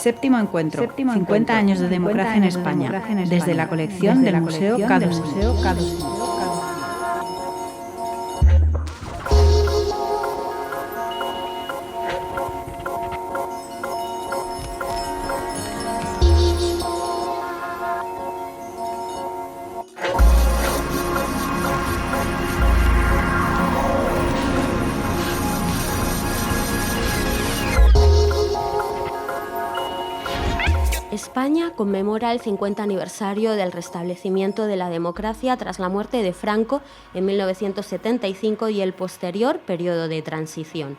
Séptimo encuentro. 50 años de democracia en España. Desde la colección del Museo K2. España conmemora el 50 aniversario del restablecimiento de la democracia tras la muerte de Franco en 1975 y el posterior periodo de transición.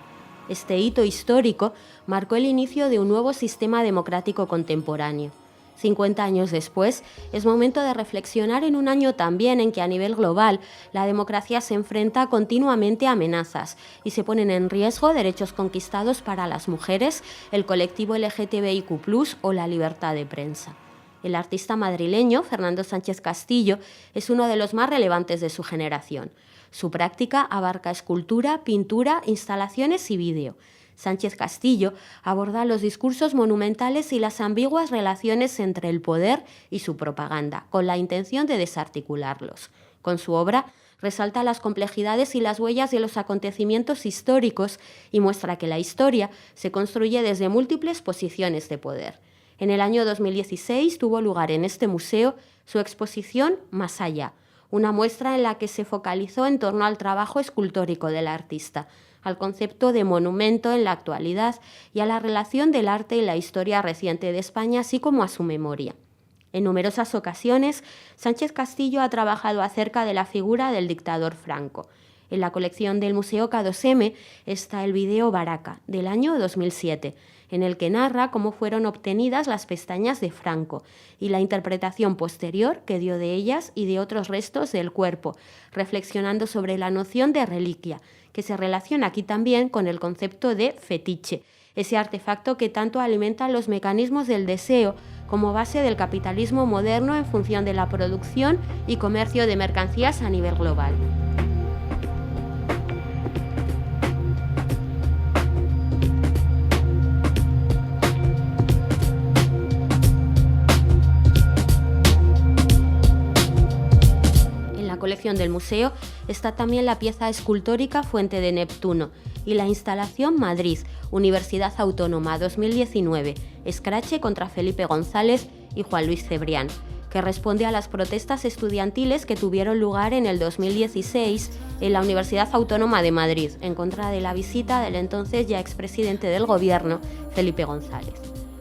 Este hito histórico marcó el inicio de un nuevo sistema democrático contemporáneo. 50 años después, es momento de reflexionar en un año también en que a nivel global la democracia se enfrenta continuamente a amenazas y se ponen en riesgo derechos conquistados para las mujeres, el colectivo LGTBIQ+, o la libertad de prensa. El artista madrileño Fernando Sánchez Castillo es uno de los más relevantes de su generación. Su práctica abarca escultura, pintura, instalaciones y vídeo. Sánchez Castillo aborda los discursos monumentales y las ambiguas relaciones entre el poder y su propaganda, con la intención de desarticularlos. Con su obra resalta las complejidades y las huellas de los acontecimientos históricos y muestra que la historia se construye desde múltiples posiciones de poder. En el año 2016 tuvo lugar en este museo su exposición Más allá, una muestra en la que se focalizó en torno al trabajo escultórico del artista, al concepto de monumento en la actualidad y a la relación del arte y la historia reciente de España, así como a su memoria. En numerosas ocasiones, Sánchez Castillo ha trabajado acerca de la figura del dictador Franco. En la colección del Museo K2M está el vídeo Baraca, del año 2007, en el que narra cómo fueron obtenidas las pestañas de Franco y la interpretación posterior que dio de ellas y de otros restos del cuerpo, reflexionando sobre la noción de reliquia, que se relaciona aquí también con el concepto de fetiche, ese artefacto que tanto alimenta los mecanismos del deseo como base del capitalismo moderno en función de la producción y comercio de mercancías a nivel global. Colección del museo está también la pieza escultórica Fuente de Neptuno y la instalación Madrid, Universidad Autónoma 2019, escrache contra Felipe González y Juan Luis Cebrián, que responde a las protestas estudiantiles que tuvieron lugar en el 2016 en la Universidad Autónoma de Madrid, en contra de la visita del entonces ya expresidente del gobierno, Felipe González.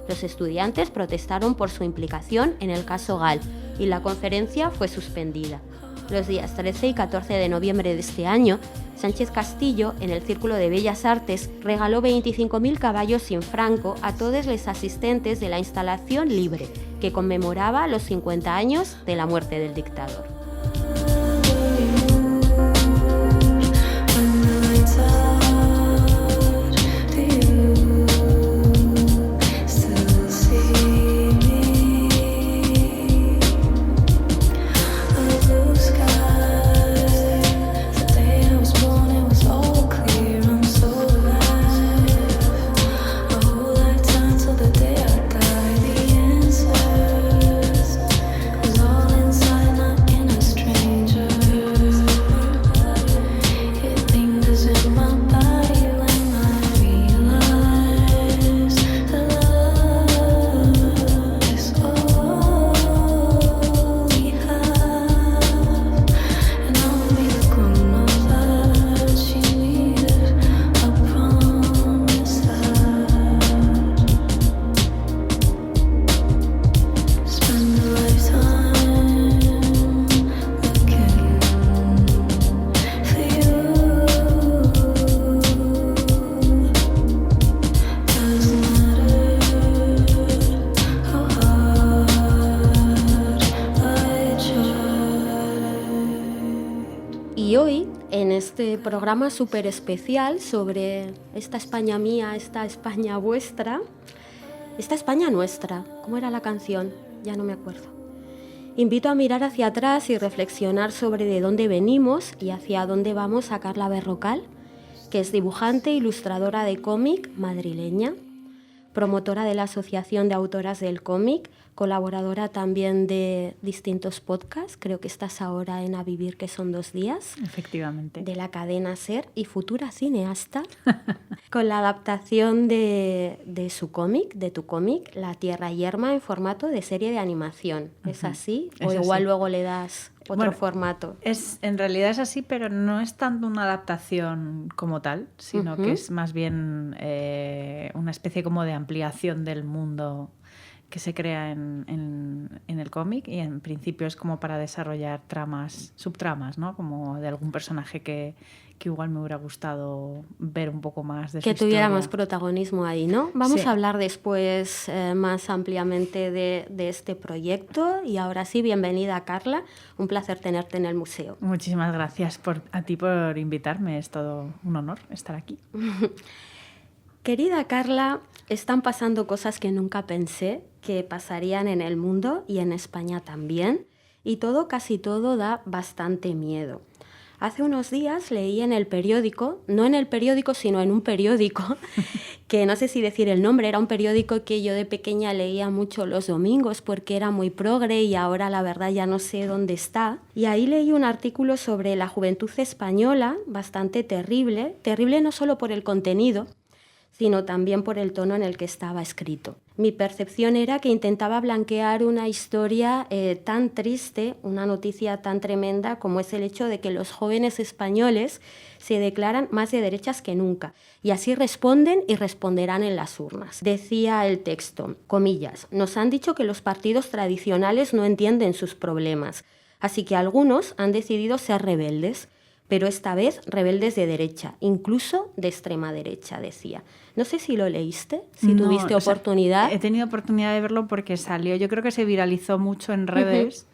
Los estudiantes protestaron por su implicación en el caso Gal y la conferencia fue suspendida. Los días 13 y 14 de noviembre de este año, Sánchez Castillo, en el Círculo de Bellas Artes, regaló 25.000 caballos sin Franco a todos los asistentes de la instalación Libre, que conmemoraba los 50 años de la muerte del dictador. Y hoy, en este programa súper especial sobre esta España mía, esta España vuestra, esta España nuestra, ¿cómo era la canción? Ya no me acuerdo. Invito a mirar hacia atrás y reflexionar sobre de dónde venimos y hacia dónde vamos a Carla Berrocal, que es dibujante e ilustradora de cómic madrileña. promotora de la Asociación de Autoras del Cómic, colaboradora también de distintos podcasts. Creo que estás ahora en A Vivir, que son 2 días. Efectivamente. De la cadena SER, y futura cineasta con la adaptación de su cómic, de tu cómic, La Tierra Yerma, en formato de serie de animación. ¿Es así? ¿O Es igual así. luego le das otro formato? En realidad es así, pero no es tanto una adaptación como tal, sino que es más bien una especie como de ampliación del mundo que se crea en el cómic, y en principio es como para desarrollar subtramas, ¿no? Como de algún personaje que igual me hubiera gustado ver un poco más de su historia. Que tuviera más protagonismo ahí, ¿no? Vamos Sí. a hablar después más ampliamente de este proyecto, y ahora sí, bienvenida, Carla. Un placer tenerte en el museo. Muchísimas gracias a ti por invitarme, es todo un honor estar aquí. Querida Carla, están pasando cosas que nunca pensé que pasarían en el mundo y en España también, y casi todo da bastante miedo. Hace unos días leí en el periódico, no en el periódico, sino en un periódico, que no sé si decir el nombre, era un periódico que yo de pequeña leía mucho los domingos porque era muy progre, y ahora la verdad ya no sé dónde está. Y ahí leí un artículo sobre la juventud española, bastante terrible no solo por el contenido, sino también por el tono en el que estaba escrito. Mi percepción era que intentaba blanquear una historia tan triste, una noticia tan tremenda como es el hecho de que los jóvenes españoles se declaran más de derechas que nunca, y así responden y responderán en las urnas. Decía el texto, comillas, nos han dicho que los partidos tradicionales no entienden sus problemas, así que algunos han decidido ser rebeldes, pero esta vez rebeldes de derecha, incluso de extrema derecha, decía. No sé si lo leíste, si tuviste oportunidad. He tenido oportunidad de verlo porque salió, yo creo que se viralizó mucho en redes,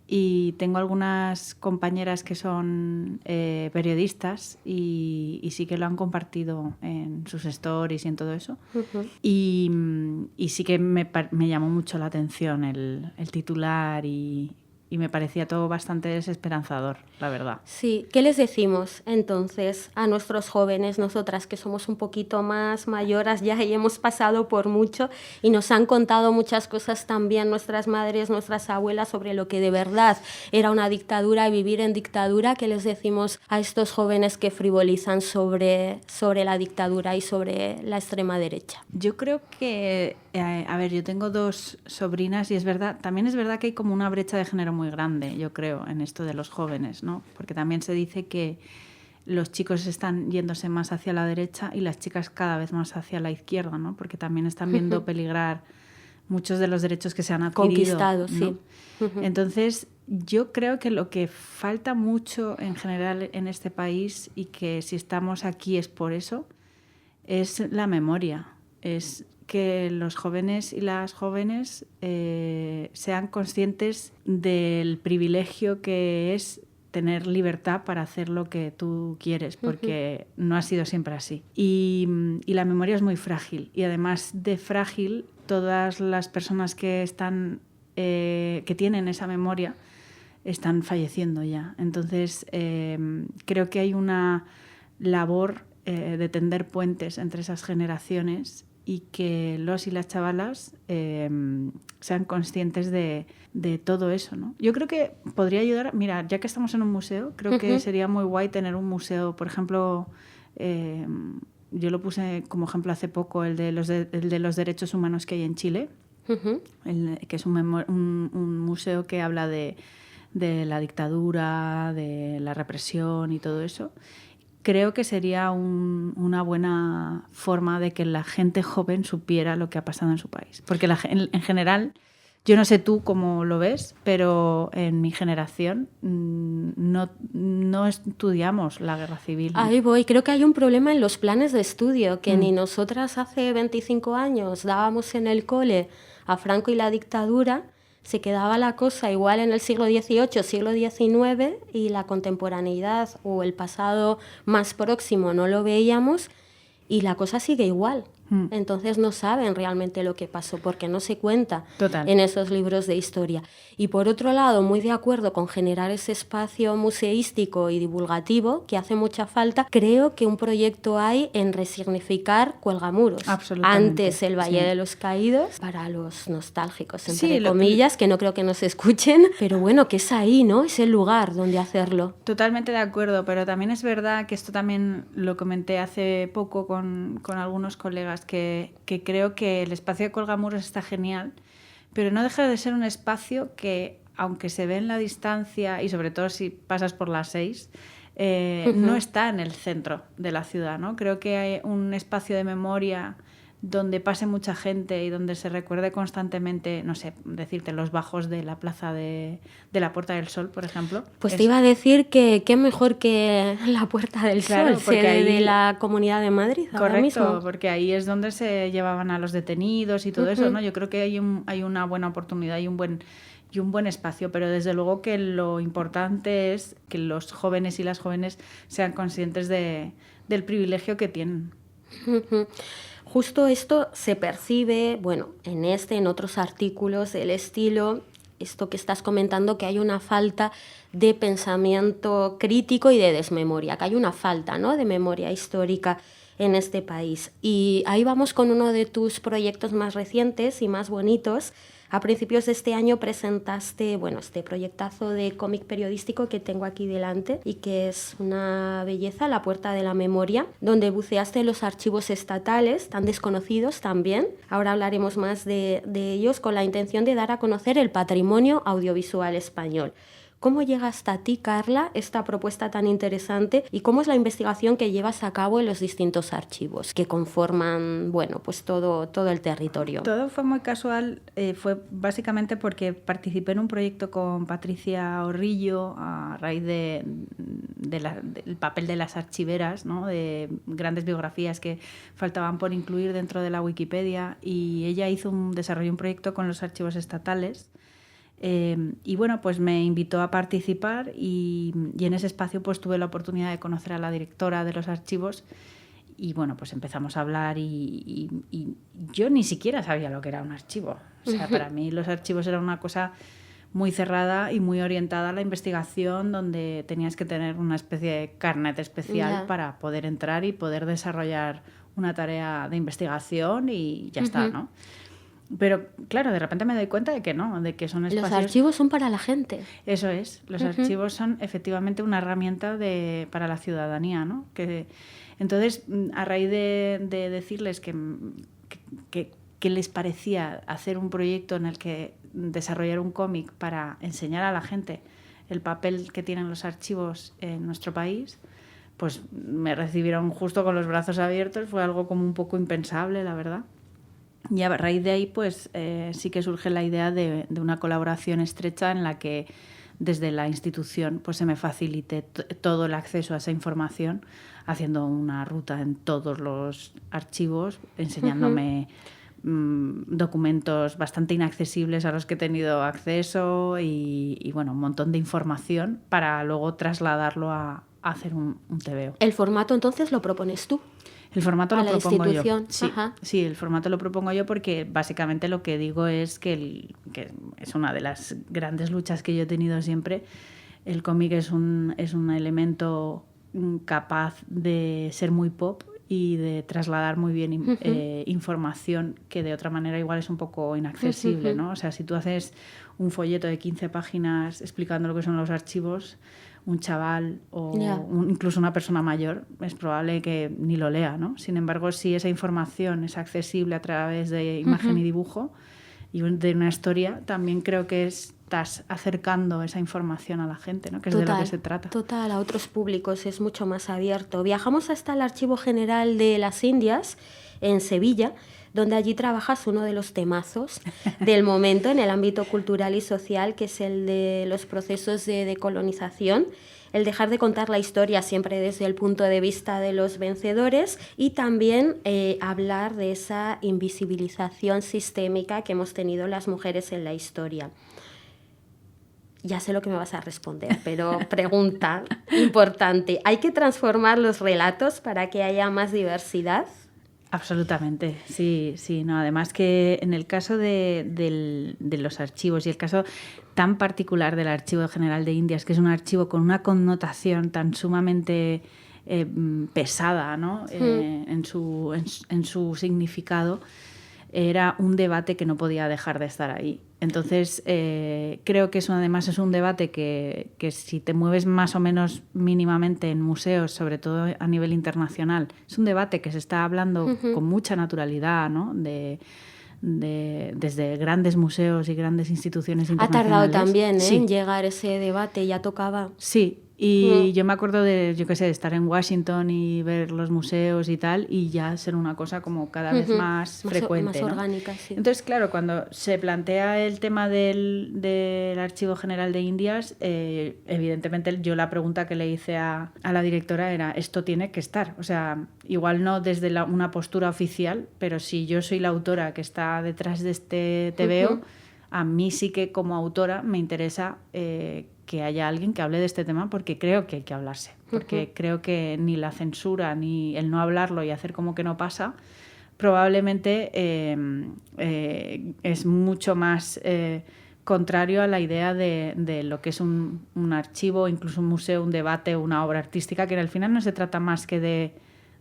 y tengo algunas compañeras que son periodistas y sí que lo han compartido en sus stories y en todo eso. Y sí que me llamó mucho la atención el titular, y me parecía todo bastante desesperanzador, la verdad. Sí, ¿qué les decimos entonces a nuestros jóvenes, nosotras que somos un poquito más mayoras ya y hemos pasado por mucho y nos han contado muchas cosas también nuestras madres, nuestras abuelas, sobre lo que de verdad era una dictadura y vivir en dictadura? ¿Qué les decimos a estos jóvenes que frivolizan sobre la dictadura y sobre la extrema derecha? Yo creo que, yo tengo 2 sobrinas, y también es verdad que hay como una brecha de género muy grande, yo creo, en esto de los jóvenes, ¿no? Porque también se dice que los chicos están yéndose más hacia la derecha y las chicas cada vez más hacia la izquierda, ¿no? Porque también están viendo peligrar muchos de los derechos que se han adquirido. Conquistados, ¿no? Sí. Entonces, yo creo que lo que falta mucho en general en este país, y que si estamos aquí es por eso, es la memoria. Es que los jóvenes y las jóvenes sean conscientes del privilegio que es tener libertad para hacer lo que tú quieres, porque no ha sido siempre así. Y la memoria es muy frágil, y además de frágil, todas las personas que tienen esa memoria están falleciendo ya. Entonces, creo que hay una labor de tender puentes entre esas generaciones, y que los y las chavalas sean conscientes de todo eso, ¿no? Yo creo que podría ayudar, mira, ya que estamos en un museo, creo que sería muy guay tener un museo, por ejemplo, yo lo puse como ejemplo hace poco, el de los derechos humanos que hay en Chile, que es un museo que habla de la dictadura, de la represión y todo eso. Creo que sería una buena forma de que la gente joven supiera lo que ha pasado en su país. Porque en general, yo no sé tú cómo lo ves, pero en mi generación no estudiamos la guerra civil. Ahí voy. Creo que hay un problema en los planes de estudio, que ni nosotras hace 25 años dábamos en el cole a Franco y la dictadura. Se quedaba la cosa igual en el siglo XVIII, siglo XIX, y la contemporaneidad o el pasado más próximo no lo veíamos, y la cosa sigue igual. Entonces no saben realmente lo que pasó porque no se cuenta Total. en esos libros de historia. Y por otro lado, muy de acuerdo con generar ese espacio museístico y divulgativo que hace mucha falta, creo que un proyecto hay en resignificar Cuelgamuros. Absolutamente. Antes el Valle Sí. de los Caídos, para los nostálgicos, Sí, entre comillas, que no creo que nos escuchen, pero bueno, que es ahí, ¿no? Es el lugar donde hacerlo. Totalmente de acuerdo, pero también es verdad que esto también lo comenté hace poco con algunos colegas, que creo que el espacio de Cuelgamuros está genial, pero no deja de ser un espacio que, aunque se ve en la distancia, y sobre todo si pasas por las 6, no está en el centro de la ciudad, ¿no? Creo que hay un espacio de memoria donde pase mucha gente y donde se recuerde constantemente, no sé, decirte, los bajos de la plaza de la Puerta del Sol, por ejemplo. Pues te iba a decir que qué mejor que la Puerta del Claro, Sol, porque sede ahí, de la Comunidad de Madrid ahora mismo. correcto, porque ahí es donde se llevaban a los detenidos y todo eso, ¿no? Yo creo que hay una buena oportunidad y un buen espacio, pero desde luego que lo importante es que los jóvenes y las jóvenes sean conscientes del privilegio que tienen. Justo esto se percibe, bueno, en otros artículos, el estilo, esto que estás comentando, que hay una falta de pensamiento crítico y de desmemoria, que hay una falta, ¿no?, de memoria histórica en este país. Y ahí vamos con uno de tus proyectos más recientes y más bonitos. A principios de este año presentaste, bueno, este proyectazo de cómic periodístico que tengo aquí delante y que es una belleza, La Puerta de la Memoria, donde buceaste en los archivos estatales, tan desconocidos también. Ahora hablaremos más de ellos, con la intención de dar a conocer el patrimonio audiovisual español. ¿Cómo llega hasta ti, Carla, esta propuesta tan interesante y cómo es la investigación que llevas a cabo en los distintos archivos que conforman, bueno, pues todo el territorio? Todo fue muy casual, fue básicamente porque participé en un proyecto con Patricia Orrillo a raíz del papel de las archiveras, ¿no?, de grandes biografías que faltaban por incluir dentro de la Wikipedia, y ella desarrolló un proyecto con los archivos estatales. Y bueno, pues me invitó a participar y en ese espacio pues tuve la oportunidad de conocer a la directora de los archivos y bueno, pues empezamos a hablar y yo ni siquiera sabía lo que era un archivo. O sea, para mí los archivos eran una cosa muy cerrada y muy orientada a la investigación, donde tenías que tener una especie de carnet especial para poder entrar y poder desarrollar una tarea de investigación y ya está, ¿no? Pero claro, de repente me doy cuenta de que no, de que son espacios... Los archivos son para la gente. Eso es, los archivos son efectivamente una herramienta para la ciudadanía, ¿no? Entonces, a raíz de decirles que les parecía hacer un proyecto en el que desarrollar un cómic para enseñar a la gente el papel que tienen los archivos en nuestro país, pues me recibieron justo con los brazos abiertos. Fue algo como un poco impensable, la verdad. Y a raíz de ahí, pues sí que surge la idea de una colaboración estrecha en la que desde la institución pues se me facilite todo el acceso a esa información, haciendo una ruta en todos los archivos, enseñándome documentos bastante inaccesibles a los que he tenido acceso y bueno, un montón de información para luego trasladarlo a hacer un TVO. ¿El formato entonces lo propones tú? El formato lo propongo yo. Sí, el formato lo propongo yo porque básicamente lo que digo es que es una de las grandes luchas que yo he tenido siempre. El cómic es un elemento capaz de ser muy pop y de trasladar muy bien información que de otra manera igual es un poco inaccesible, ¿no? O sea, si tú haces un folleto de 15 páginas explicando lo que son los archivos, un chaval o incluso una persona mayor es probable que ni lo lea, ¿no? Sin embargo, si esa información es accesible a través de imagen y dibujo y de una historia, también creo que estás acercando esa información a la gente, ¿no? Que es de lo que se trata. Total, a otros públicos es mucho más abierto. Viajamos hasta el Archivo General de las Indias, en Sevilla, donde allí trabajas uno de los temazos del momento en el ámbito cultural y social, que es el de los procesos de decolonización, el dejar de contar la historia siempre desde el punto de vista de los vencedores y también hablar de esa invisibilización sistémica que hemos tenido las mujeres en la historia. Ya sé lo que me vas a responder, pero pregunta importante. ¿Hay que transformar los relatos para que haya más diversidad? Absolutamente, sí, sí. No, además que en el caso de los archivos y el caso tan particular del Archivo General de Indias, que es un archivo con una connotación tan sumamente pesada, ¿no? En su significado, era un debate que no podía dejar de estar ahí. Entonces, creo que eso además es un debate que si te mueves más o menos mínimamente en museos, sobre todo a nivel internacional, es un debate que se está hablando con mucha naturalidad, ¿no? Desde grandes museos y grandes instituciones internacionales. Ha tardado también sí. en llegar ese debate, ya tocaba. Sí. Y yo me acuerdo de, yo qué sé, de estar en Washington y ver los museos y tal, y ya ser una cosa como cada vez más frecuente, más ¿no? orgánica, sí. Entonces, claro, cuando se plantea el tema del Archivo General de Indias, evidentemente yo la pregunta que le hice a la directora era, esto tiene que estar. O sea, igual no desde una postura oficial, pero si yo soy la autora que está detrás de este TVO, a mí sí que como autora me interesa que haya alguien que hable de este tema, porque creo que hay que hablarse, porque creo que ni la censura ni el no hablarlo y hacer como que no pasa probablemente es mucho más contrario a la idea de lo que es un archivo, incluso un museo, un debate, una obra artística, que al final no se trata más que de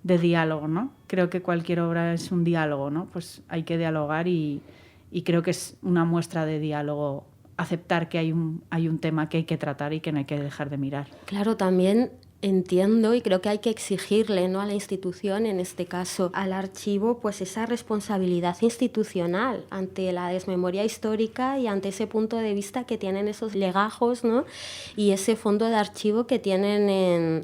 diálogo, ¿no? Creo que cualquier obra es un diálogo, ¿no? Pues hay que dialogar y creo que es una muestra de diálogo aceptar que hay un tema que hay que tratar y que no hay que dejar de mirar. Claro, también entiendo y creo que hay que exigirle, ¿no?, a la institución, en este caso al archivo, pues esa responsabilidad institucional ante la desmemoria histórica y ante ese punto de vista que tienen esos legajos, ¿no?, y ese fondo de archivo que tienen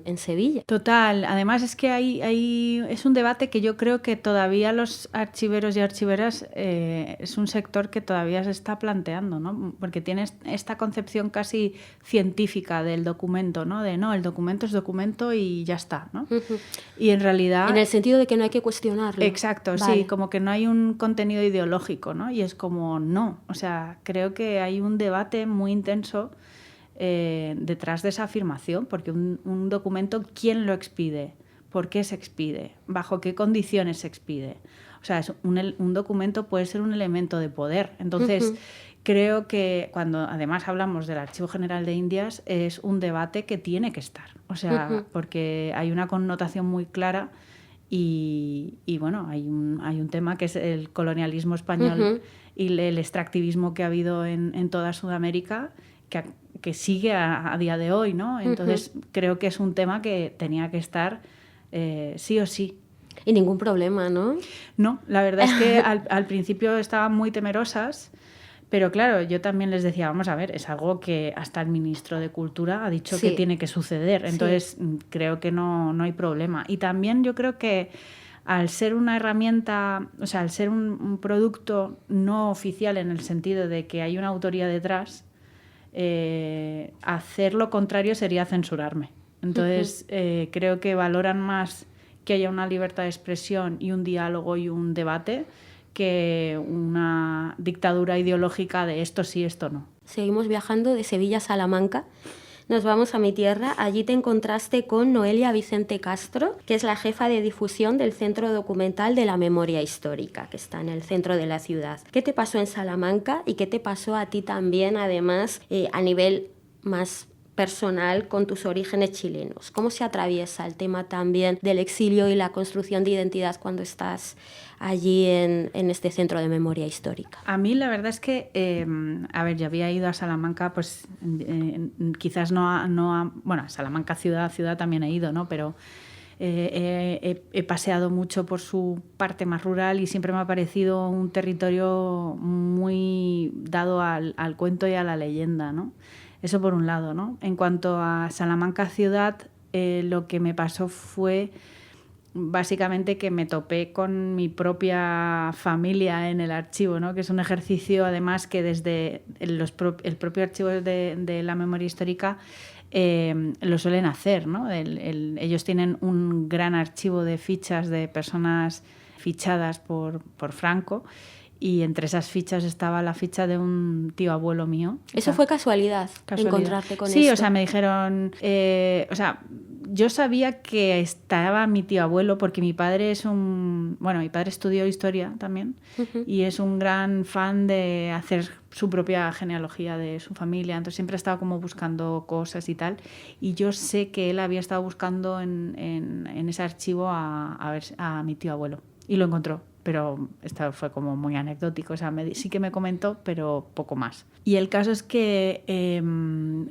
en Sevilla. Total, además es que es un debate que yo creo que todavía los archiveros y archiveras es un sector que todavía se está planteando, ¿no? Porque tienes esta concepción casi científica del documento, ¿no? De no, el documento es documento y ya está, ¿no? Y en realidad... En el sentido de que no hay que cuestionarlo. Exacto, vale. Sí, como que no hay un contenido ideológico, ¿no? Y es como, no, o sea, creo que hay un debate muy intenso detrás de esa afirmación, porque un documento, ¿quién lo expide? ¿Por qué se expide? ¿Bajo qué condiciones se expide? O sea, un documento puede ser un elemento de poder. Entonces... Creo que cuando además hablamos del Archivo General de Indias es un debate que tiene que estar, o sea, porque hay una connotación muy clara y bueno, hay un tema que es el colonialismo español y el extractivismo que ha habido en toda Sudamérica que sigue a día de hoy, ¿no? Entonces creo que es un tema que tenía que estar sí o sí. Y ningún problema, ¿no? No, la verdad es que al principio estaban muy temerosas. Pero claro, yo también les decía, vamos a ver, es algo que hasta el ministro de Cultura ha dicho que tiene que suceder. Entonces, creo que no hay problema. Y también yo creo que al ser una herramienta, o sea, al ser un producto no oficial en el sentido de que hay una autoría detrás, hacer lo contrario sería censurarme. Entonces, creo que valoran más que haya una libertad de expresión y un diálogo y un debate que una dictadura ideológica de esto sí, esto no. Seguimos viajando de Sevilla a Salamanca. Nos vamos a mi tierra. Allí te encontraste con Noelia Vicente Castro, que es la jefa de difusión del Centro Documental de la Memoria Histórica, que está en el centro de la ciudad. ¿Qué te pasó en Salamanca y qué te pasó a ti también, además, a nivel más personal con tus orígenes chilenos? ¿Cómo se atraviesa el tema también del exilio y la construcción de identidad cuando estás allí en este centro de memoria histórica? A mí la verdad es que, a ver, yo había ido a Salamanca, pues quizás bueno, a Salamanca ciudad también he ido, ¿no? Pero he paseado mucho por su parte más rural y siempre me ha parecido un territorio muy dado al cuento y a la leyenda, ¿no? Eso por un lado, ¿no? En cuanto a Salamanca ciudad, lo que me pasó fue básicamente que me topé con mi propia familia en el archivo, ¿no? Que es un ejercicio además que desde el propio archivo de la memoria histórica lo suelen hacer, ¿no? Ellos tienen un gran archivo de fichas de personas fichadas por Franco. Y entre esas fichas estaba la ficha de un tío abuelo mío. ¿Eso fue casualidad? Encontrarte con sí, esto. O sea, me dijeron... o sea, yo sabía que estaba mi tío abuelo porque mi padre mi padre estudió historia también y es un gran fan de hacer su propia genealogía de su familia, entonces siempre ha estado como buscando cosas y tal, y yo sé que él había estado buscando en ese archivo a mi tío abuelo y lo encontró. Pero esto fue como muy anecdótico, o sea, sí que me comentó, pero poco más. Y el caso es que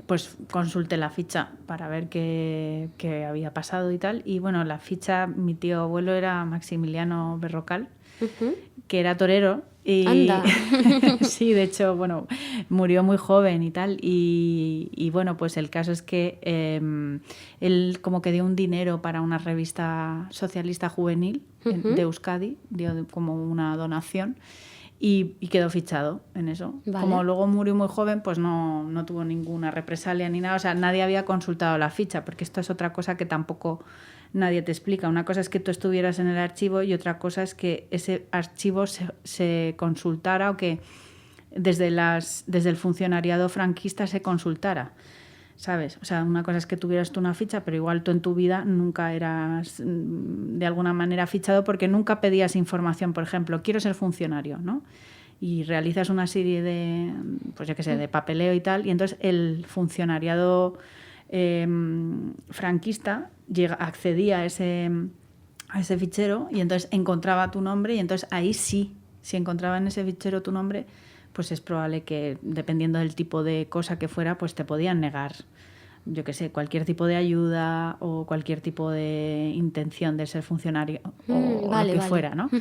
pues consulté la ficha para ver qué había pasado y tal, y bueno, la ficha, mi tío abuelo era Maximiliano Berrocal, que era torero. Y ¡Anda! Sí, de hecho, bueno, murió muy joven y tal. Y bueno, pues el caso es que él como que dio un dinero para una revista socialista juvenil de Euskadi, dio como una donación y quedó fichado en eso. Vale. Como luego murió muy joven, pues no tuvo ninguna represalia ni nada. O sea, nadie había consultado la ficha, porque esto es otra cosa que tampoco nadie te explica. Una cosa es que tú estuvieras en el archivo y otra cosa es que ese archivo se consultara o que desde el funcionariado franquista se consultara, ¿sabes? O sea, una cosa es que tuvieras tú una ficha, pero igual tú en tu vida nunca eras de alguna manera fichado porque nunca pedías información. Por ejemplo, quiero ser funcionario, ¿no? Y realizas una serie de, pues yo qué sé, de papeleo y tal, y entonces el funcionariado franquista accedía a ese fichero y entonces encontraba tu nombre y entonces ahí sí, si encontraba en ese fichero tu nombre, pues es probable que, dependiendo del tipo de cosa que fuera, pues te podían negar, yo qué sé, cualquier tipo de ayuda o cualquier tipo de intención de ser funcionario o lo que fuera, ¿no?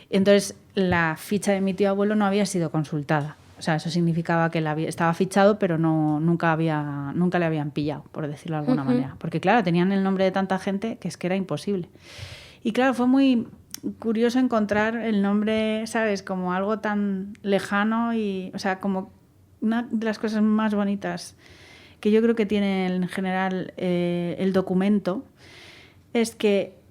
Entonces, la ficha de mi tío abuelo no había sido consultada. O sea, eso significaba que estaba fichado, pero nunca le habían pillado, por decirlo de alguna manera. Porque, claro, tenían el nombre de tanta gente que es que era imposible. Y, claro, fue muy curioso encontrar el nombre, ¿sabes? Como algo tan lejano y, o sea, como una de las cosas más bonitas que yo creo que tiene en general el documento es que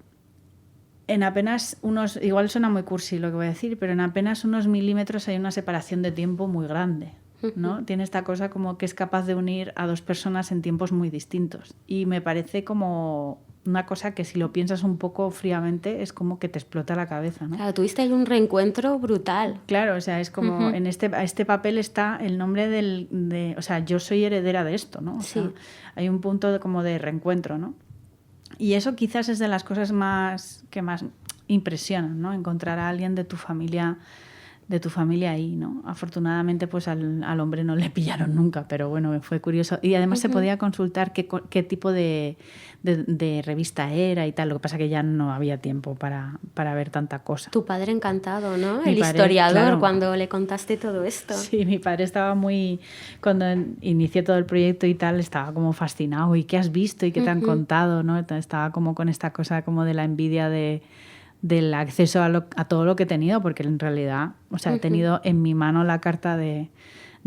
en apenas igual suena muy cursi lo que voy a decir, pero en apenas unos milímetros hay una separación de tiempo muy grande, ¿no? Tiene esta cosa como que es capaz de unir a dos personas en tiempos muy distintos. Y me parece como una cosa que si lo piensas un poco fríamente es como que te explota la cabeza, ¿no? Claro, tuviste ahí un reencuentro brutal. Claro, o sea, es como en este papel está el nombre o sea, yo soy heredera de esto, ¿no? O sea, hay un punto como de reencuentro, ¿no? Y eso quizás es de las cosas que más impresionan, ¿no? Encontrar a alguien de tu familia ahí, ¿no? Afortunadamente, pues al hombre no le pillaron nunca, pero bueno, fue curioso. Y además se podía consultar qué tipo de revista era y tal. Lo que pasa que ya no había tiempo para ver tanta cosa. Tu padre encantado, ¿no? El historiador, claro, cuando le contaste todo esto. Sí, mi padre estaba cuando inicié todo el proyecto y tal, estaba como fascinado. ¿Y qué has visto? ¿Y qué te han contado? ¿No? Estaba como con esta cosa como de la envidia del acceso a todo lo que he tenido, porque en realidad, o sea, he tenido en mi mano la carta de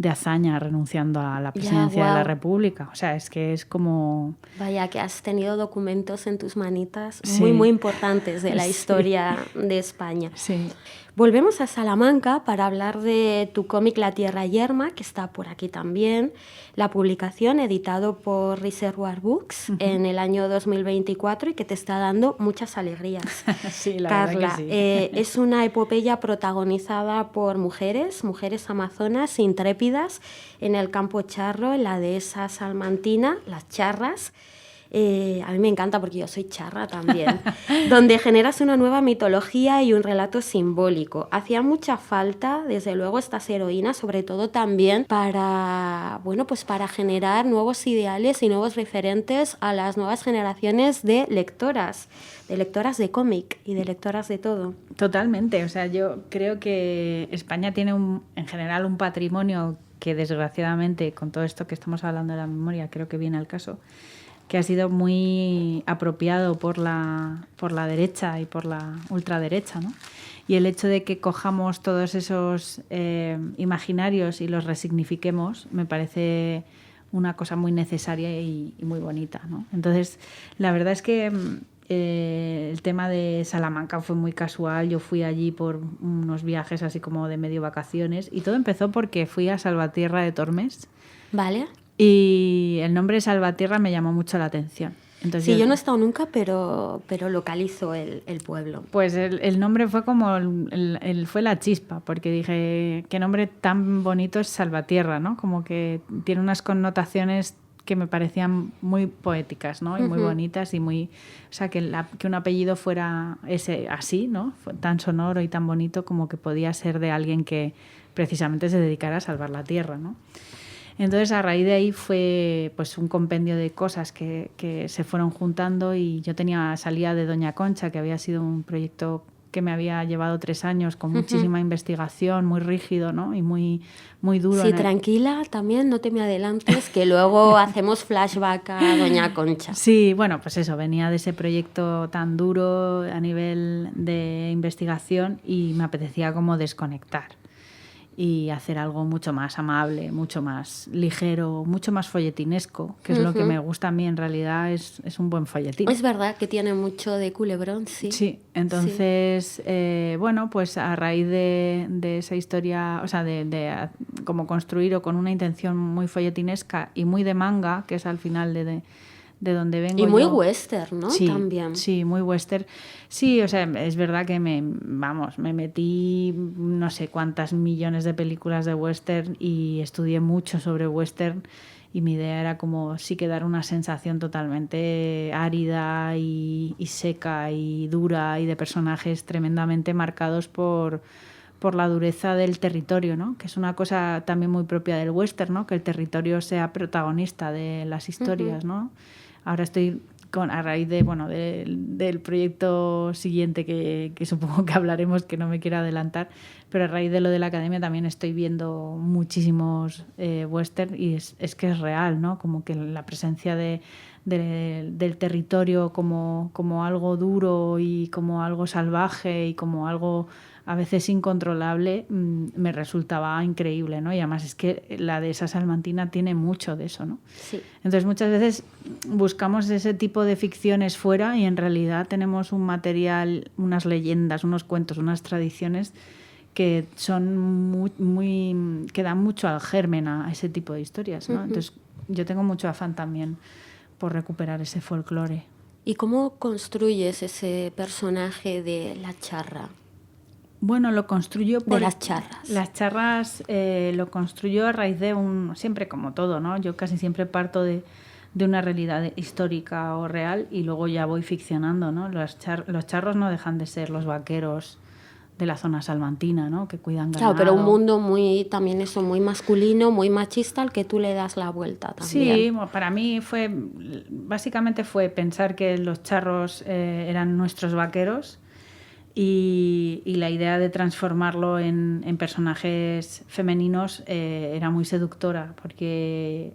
Azaña renunciando a la presidencia de la República. O sea, es que es como... Vaya, que has tenido documentos en tus manitas muy, muy importantes de la historia de España. Sí. Volvemos a Salamanca para hablar de tu cómic La Tierra Yerma, que está por aquí también. La publicación, editado por Reservoir Books en el año 2024 y que te está dando muchas alegrías. Sí, la Carla, verdad que sí. Es una epopeya protagonizada por mujeres amazonas intrépidas en el Campo Charro, en la dehesa salmantina, las charras. A mí me encanta porque yo soy charra también, donde generas una nueva mitología y un relato simbólico. Hacía mucha falta, desde luego, estas heroínas, sobre todo también para generar nuevos ideales y nuevos referentes a las nuevas generaciones de lectoras de cómic y de lectoras de todo. Totalmente, o sea, yo creo que España tiene en general un patrimonio que desgraciadamente, con todo esto que estamos hablando de la memoria, creo que viene al caso, que ha sido muy apropiado por la derecha y por la ultraderecha, ¿no? Y el hecho de que cojamos todos esos imaginarios y los resignifiquemos me parece una cosa muy necesaria y muy bonita, ¿no? Entonces, la verdad es que el tema de Salamanca fue muy casual. Yo fui allí por unos viajes así como de medio vacaciones y todo empezó porque fui a Salvatierra de Tormes. Vale. Y el nombre Salvatierra me llamó mucho la atención. Entonces sí, yo no he estado nunca, pero localizo el pueblo. Pues el nombre fue como fue la chispa, porque dije, qué nombre tan bonito es Salvatierra, ¿no? Como que tiene unas connotaciones que me parecían muy poéticas, ¿no? Y muy bonitas y muy... O sea, que un apellido fuera ese así, ¿no? Tan sonoro y tan bonito como que podía ser de alguien que precisamente se dedicara a salvar la tierra, ¿no? Entonces, a raíz de ahí fue pues un compendio de cosas que se fueron juntando y yo salía de Doña Concha, que había sido un proyecto que me había llevado 3 años con muchísima investigación, muy rígido, ¿no? Y muy, muy duro. Sí, tranquila, también no te me adelantes, que luego hacemos flashback a Doña Concha. Sí, bueno, pues eso, venía de ese proyecto tan duro a nivel de investigación y me apetecía como desconectar y hacer algo mucho más amable, mucho más ligero, mucho más folletinesco, que es lo que me gusta a mí. En realidad es un buen folletín. Es verdad que tiene mucho de culebrón, sí. Sí, entonces, bueno, pues a raíz de esa historia, o sea, de como construir o con una intención muy folletinesca y muy de manga, que es al final de donde vengo y muy yo. western, ¿no? Sí, también. Sí, muy western. Sí, o sea, es verdad que me metí no sé cuántas millones de películas de western y estudié mucho sobre western y mi idea era como sí que dar una sensación totalmente árida y seca y dura y de personajes tremendamente marcados por la dureza del territorio, ¿no? Que es una cosa también muy propia del western, ¿no? Que el territorio sea protagonista de las historias, ¿no? Ahora estoy a raíz del proyecto siguiente que supongo que hablaremos, que no me quiero adelantar, pero a raíz de lo de la academia también estoy viendo muchísimos western y es que es real, ¿no? Como que la presencia del territorio como algo duro y como algo salvaje y como algo a veces incontrolable me resultaba increíble, ¿no? Y además es que la dehesa salmantina tiene mucho de eso, ¿no? Sí. Entonces muchas veces buscamos ese tipo de ficciones fuera y en realidad tenemos un material, unas leyendas, unos cuentos, unas tradiciones que son que dan mucho al germen a ese tipo de historias, ¿no? Entonces yo tengo mucho afán también por recuperar ese folclore. ¿Y cómo construyes ese personaje de la charra? Bueno, lo construyo de las charras. Las charras lo construyo a raíz de siempre como todo, ¿no? Yo casi siempre parto de una realidad histórica o real y luego ya voy ficcionando, ¿no? Los charros no dejan de ser los vaqueros de la zona salmantina, ¿no? Que cuidan ganado. Claro, pero un mundo también eso, muy masculino, muy machista, al que tú le das la vuelta también. Sí, para mí básicamente fue pensar que los charros eran nuestros vaqueros y la idea de transformarlo en personajes femeninos era muy seductora porque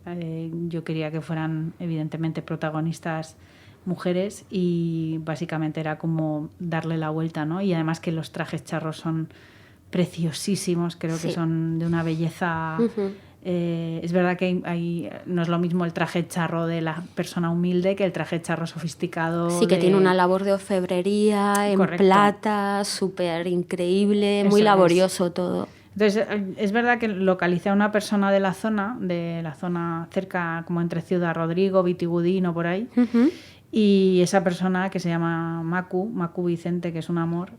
yo quería que fueran evidentemente protagonistas mujeres y básicamente era como darle la vuelta, ¿no? Y además que los trajes charros son preciosísimos, creo que son de una belleza... es verdad que no es lo mismo el traje charro de la persona humilde que el traje charro sofisticado. Sí, que tiene una labor de orfebrería en plata, súper increíble, muy laborioso todo. Entonces, es verdad que localicé a una persona de la zona cerca, como entre Ciudad Rodrigo, Vitigudín o por ahí, y esa persona que se llama Macu Vicente, que es un amor,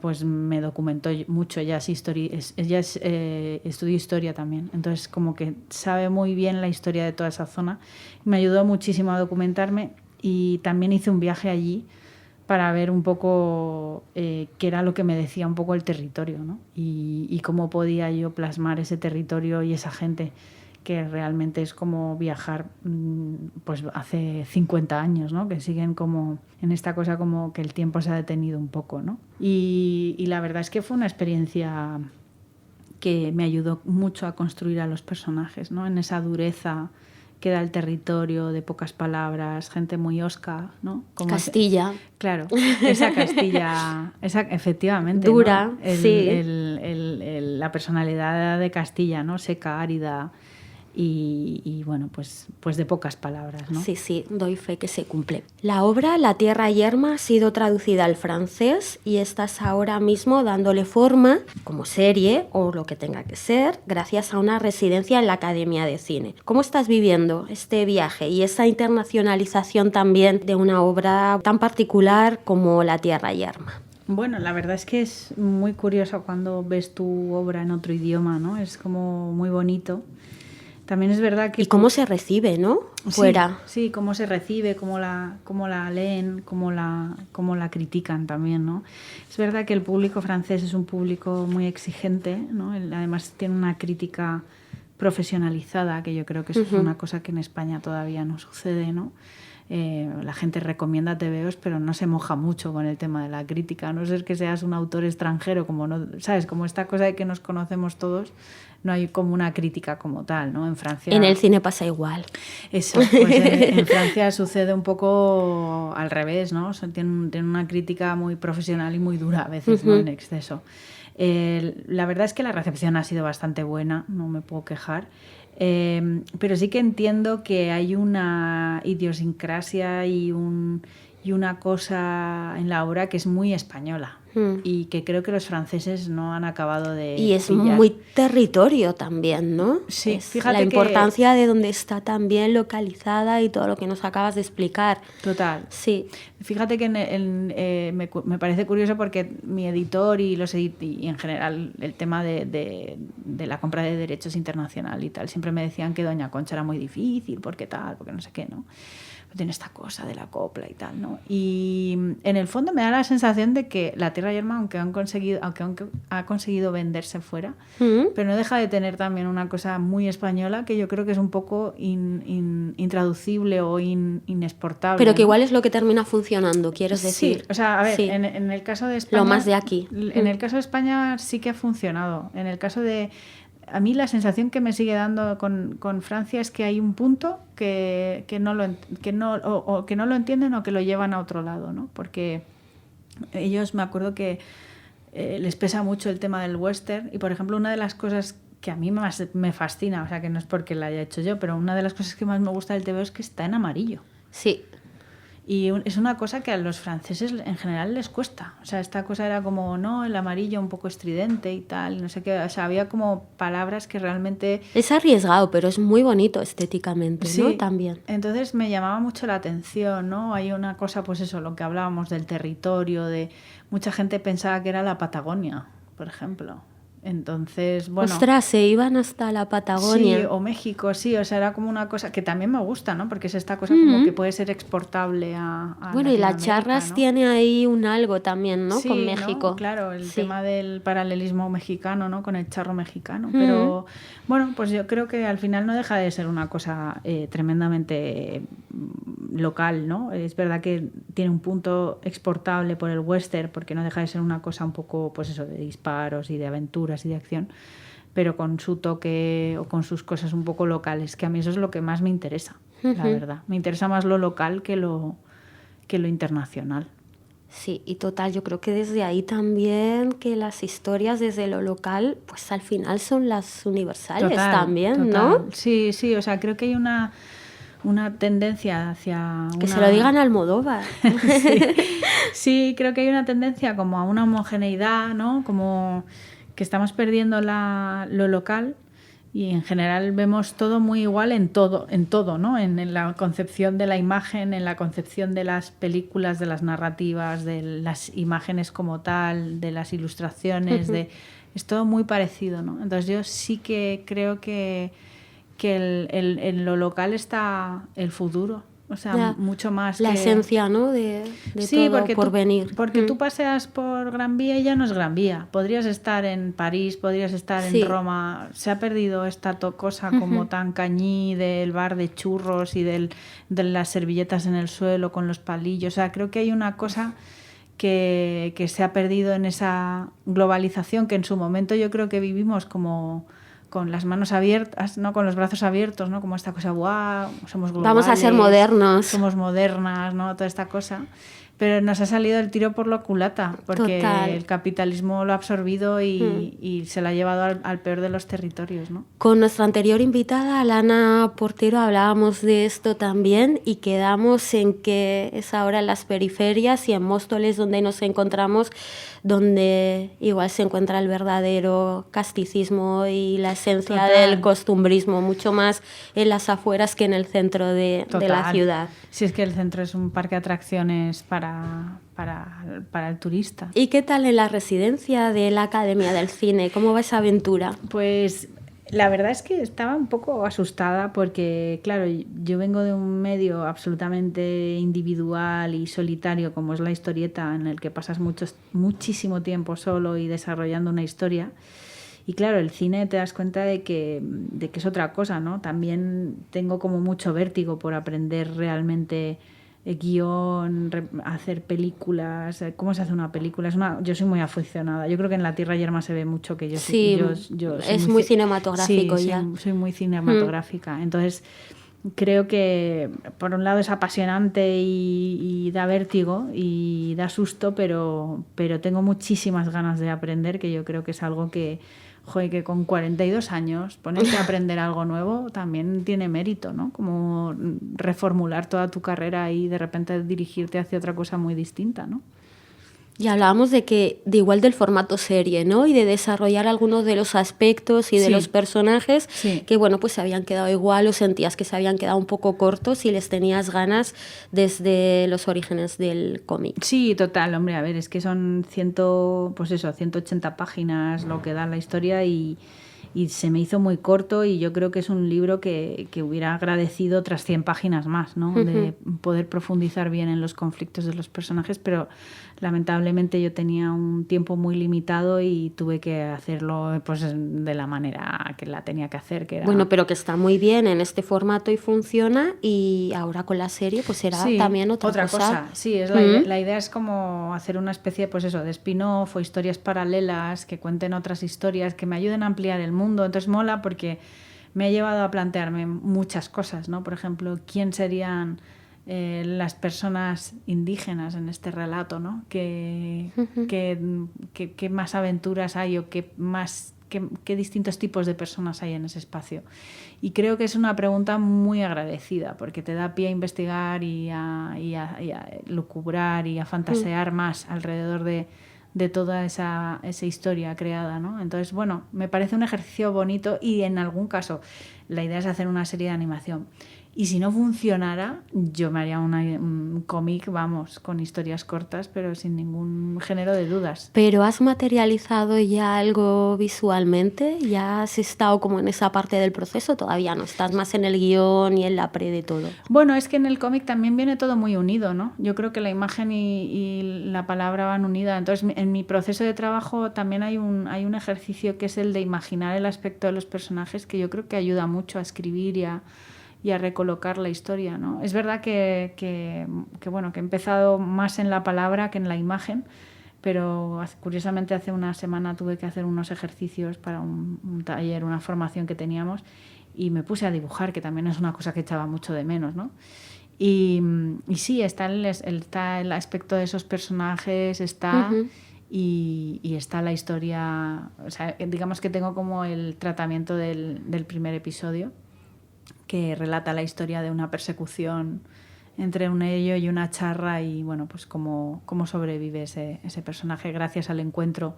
pues me documentó mucho. Ella estudió historia también, entonces como que sabe muy bien la historia de toda esa zona. Me ayudó muchísimo a documentarme y también hice un viaje allí para ver un poco qué era lo que me decía un poco el territorio, ¿no? Y cómo podía yo plasmar ese territorio y esa gente, que realmente es como viajar pues hace 50 años, ¿no? Que siguen como en esta cosa como que el tiempo se ha detenido un poco, ¿no? Y la verdad es que fue una experiencia que me ayudó mucho a construir a los personajes, ¿no? En esa dureza que da el territorio, de pocas palabras, gente muy osca, ¿no? Como Castilla. Claro, esa Castilla, efectivamente. Dura, ¿no? sí. La personalidad de Castilla, ¿no? Seca, árida, y bueno, pues de pocas palabras, ¿no? Sí, sí, doy fe que se cumple. La obra La tierra yerma ha sido traducida al francés y estás ahora mismo dándole forma como serie o lo que tenga que ser gracias a una residencia en la Academia de Cine. ¿Cómo estás viviendo este viaje y esa internacionalización también de una obra tan particular como La tierra yerma? Bueno, la verdad es que es muy curioso cuando ves tu obra en otro idioma, ¿no? Es como muy bonito. También es verdad que... ¿Y cómo se recibe, no? Fuera. Sí, cómo se recibe, cómo la leen, cómo la critican también, ¿no? Es verdad que el público francés es un público muy exigente, ¿no? Además tiene una crítica profesionalizada, que yo creo que es una cosa que en España todavía no sucede, ¿no? La gente recomienda TVOs, pero no se moja mucho con el tema de la crítica, a no ser que seas un autor extranjero, como no, ¿sabes? Como esta cosa de que nos conocemos todos, no hay como una crítica como tal, ¿no? En Francia... En el cine pasa igual. Eso, pues en Francia sucede un poco al revés, ¿no? O sea, tienen una crítica muy profesional y muy dura a veces, ¿no? En exceso. La verdad es que la recepción ha sido bastante buena, no me puedo quejar. Pero sí que entiendo que hay una idiosincrasia y una cosa en la obra que es muy española y que creo que los franceses no han acabado de Y es pillar. muy territorio también, ¿no? Sí, es fíjate la importancia de donde está también localizada y todo lo que nos acabas de explicar. Total. Sí. Fíjate que me parece curioso porque mi editor y en general el tema de la compra de derechos internacional y tal, siempre me decían que Doña Concha era muy difícil, porque no sé qué, ¿no? Tiene esta cosa de la copla y tal, ¿no? Y en el fondo me da la sensación de que La tierra yerma, aunque ha conseguido venderse fuera, pero no deja de tener también una cosa muy española que yo creo que es un poco intraducible o inexportable. Pero que ¿no? igual es lo que termina funcionando, ¿quieres decir? Sí, o sea, a ver, sí. en el caso de España... Lo más de aquí. En el caso de España sí que ha funcionado. En el caso de... A mí la sensación que me sigue dando con Francia es que hay un punto que no lo entienden o que lo llevan a otro lado, ¿no? Porque ellos, me acuerdo que les pesa mucho el tema del western y, por ejemplo, una de las cosas que a mí más me fascina, o sea, que no es porque la haya hecho yo, pero una de las cosas que más me gusta del TVO es que está en amarillo. Sí. Y es una cosa que a los franceses en general les cuesta. O sea, esta cosa era como, no, el amarillo un poco estridente y tal, no sé qué. O sea, había como palabras que realmente... Es arriesgado, pero es muy bonito estéticamente, sí, ¿no? También. Entonces me llamaba mucho la atención, ¿no? Hay una cosa, pues eso, lo que hablábamos del territorio, de... Mucha gente pensaba que era la Patagonia, por ejemplo. Entonces, bueno... Ostras, se iban hasta la Patagonia. Sí, o México, sí, o sea, era como una cosa que también me gusta, ¿no? Porque es esta cosa como que puede ser exportable a bueno, y la Charras, ¿no? Tiene ahí un algo también, ¿no? Sí, con México. ¿no? Claro, el tema del paralelismo mexicano, ¿no? Con el charro mexicano. Pero, bueno, pues yo creo que al final no deja de ser una cosa tremendamente local, ¿no? Es verdad que tiene un punto exportable por el western, porque no deja de ser una cosa un poco, pues eso, de disparos y de aventuras y de acción, pero con su toque o con sus cosas un poco locales, que a mí eso es lo que más me interesa, la verdad. Me interesa más lo local que lo internacional. Sí, y total, yo creo que desde ahí también que las historias desde lo local, pues al final son las universales también, ¿no? Sí, sí, o sea, creo que hay una tendencia hacia... Que se lo digan a Almodóvar. Sí, creo que hay una tendencia como a una homogeneidad, ¿no? Como que estamos perdiendo lo local y en general vemos todo muy igual en todo, ¿no? En la concepción de la imagen, en la concepción de las películas, de las narrativas, de las imágenes como tal, de las ilustraciones, es todo muy parecido, ¿no? Entonces yo sí que creo que en lo local está el futuro, o sea, mucho más la esencia, ¿no? de sí, todo por venir. Porque tú paseas por Gran Vía y ya no es Gran Vía. Podrías estar en París, podrías estar en Roma. Se ha perdido esta cosa como tan cañí del bar de churros y de las servilletas en el suelo con los palillos. O sea, creo que hay una cosa que se ha perdido en esa globalización que en su momento yo creo que vivimos como... con las manos abiertas, ¿no? Con los brazos abiertos, ¿no? Como esta cosa, ¡guau! Somos globales. Vamos a ser modernos. Somos modernas, ¿no? Toda esta cosa. Pero nos ha salido el tiro por la culata, porque Total. el capitalismo lo ha absorbido y se lo ha llevado al peor de los territorios, ¿no? Con nuestra anterior invitada, Alana Portero, hablábamos de esto también y quedamos en que es ahora en las periferias y en Móstoles donde nos encontramos, donde igual se encuentra el verdadero casticismo y la esencia Total. del costumbrismo, mucho más en las afueras que en el centro de la ciudad. Si es que el centro es un parque de atracciones para el turista. ¿Y qué tal en la residencia de la Academia del Cine? ¿Cómo va esa aventura? Pues la verdad es que estaba un poco asustada porque, claro, yo vengo de un medio absolutamente individual y solitario como es la historieta, en el que pasas muchísimo tiempo solo y desarrollando una historia. Y claro, el cine te das cuenta de que es otra cosa, ¿no? También tengo como mucho vértigo por aprender realmente guión, hacer películas, cómo se hace una película. Yo soy muy aficionada. Yo creo que en La Tierra Yerma se ve mucho que yo Sí, yo soy es muy cinematográfico sí, ya. soy muy cinematográfica. Entonces, creo que por un lado es apasionante y da vértigo y da susto, pero tengo muchísimas ganas de aprender, que yo creo que es algo que, joder, que con 42 años ponerte a aprender algo nuevo también tiene mérito, ¿no? Como reformular toda tu carrera y de repente dirigirte hacia otra cosa muy distinta, ¿no? Y hablábamos de igual del formato serie, ¿no? Y de desarrollar algunos de los aspectos y de los personajes que, bueno, pues se habían quedado igual o sentías que se habían quedado un poco cortos y les tenías ganas desde los orígenes del cómic. Sí, total, hombre, a ver, es que son 180 páginas lo que da la historia y se me hizo muy corto y yo creo que es un libro que hubiera agradecido otras 100 páginas más, ¿no? De poder profundizar bien en los conflictos de los personajes, pero lamentablemente yo tenía un tiempo muy limitado y tuve que hacerlo pues de la manera que la tenía que hacer, que era... Bueno, pero que está muy bien en este formato y funciona, y ahora con la serie pues será también otra cosa. Sí, la idea es como hacer una especie pues eso, de spin-off o historias paralelas que cuenten otras historias que me ayuden a ampliar el mundo. Entonces mola porque me ha llevado a plantearme muchas cosas, ¿no? Por ejemplo, ¿quién serían las personas indígenas en este relato, ¿no? ¿Qué más aventuras hay o qué distintos tipos de personas hay en ese espacio? Y creo que es una pregunta muy agradecida porque te da pie a investigar y a lucubrar y a fantasear más alrededor de toda esa historia creada, ¿no? Entonces, bueno, me parece un ejercicio bonito y en algún caso la idea es hacer una serie de animación. Y si no funcionara, yo me haría un cómic, vamos, con historias cortas, pero sin ningún género de dudas. ¿Pero has materializado ya algo visualmente? ¿Ya has estado como en esa parte del proceso? Todavía no, estás más en el guión y en la pre de todo. Bueno, es que en el cómic también viene todo muy unido, ¿no? Yo creo que la imagen y la palabra van unidas. Entonces, en mi proceso de trabajo también hay un ejercicio que es el de imaginar el aspecto de los personajes, que yo creo que ayuda mucho a escribir y a recolocar la historia, ¿no? Es verdad que bueno, que he empezado más en la palabra que en la imagen, pero curiosamente hace una semana tuve que hacer unos ejercicios para un taller, una formación que teníamos, y me puse a dibujar, que también es una cosa que echaba mucho de menos, ¿no? Y sí, está el aspecto de esos personajes, y está la historia, o sea, digamos que tengo como el tratamiento del primer episodio, que relata la historia de una persecución entre un ello y una charra y, bueno, pues cómo sobrevive ese personaje gracias al encuentro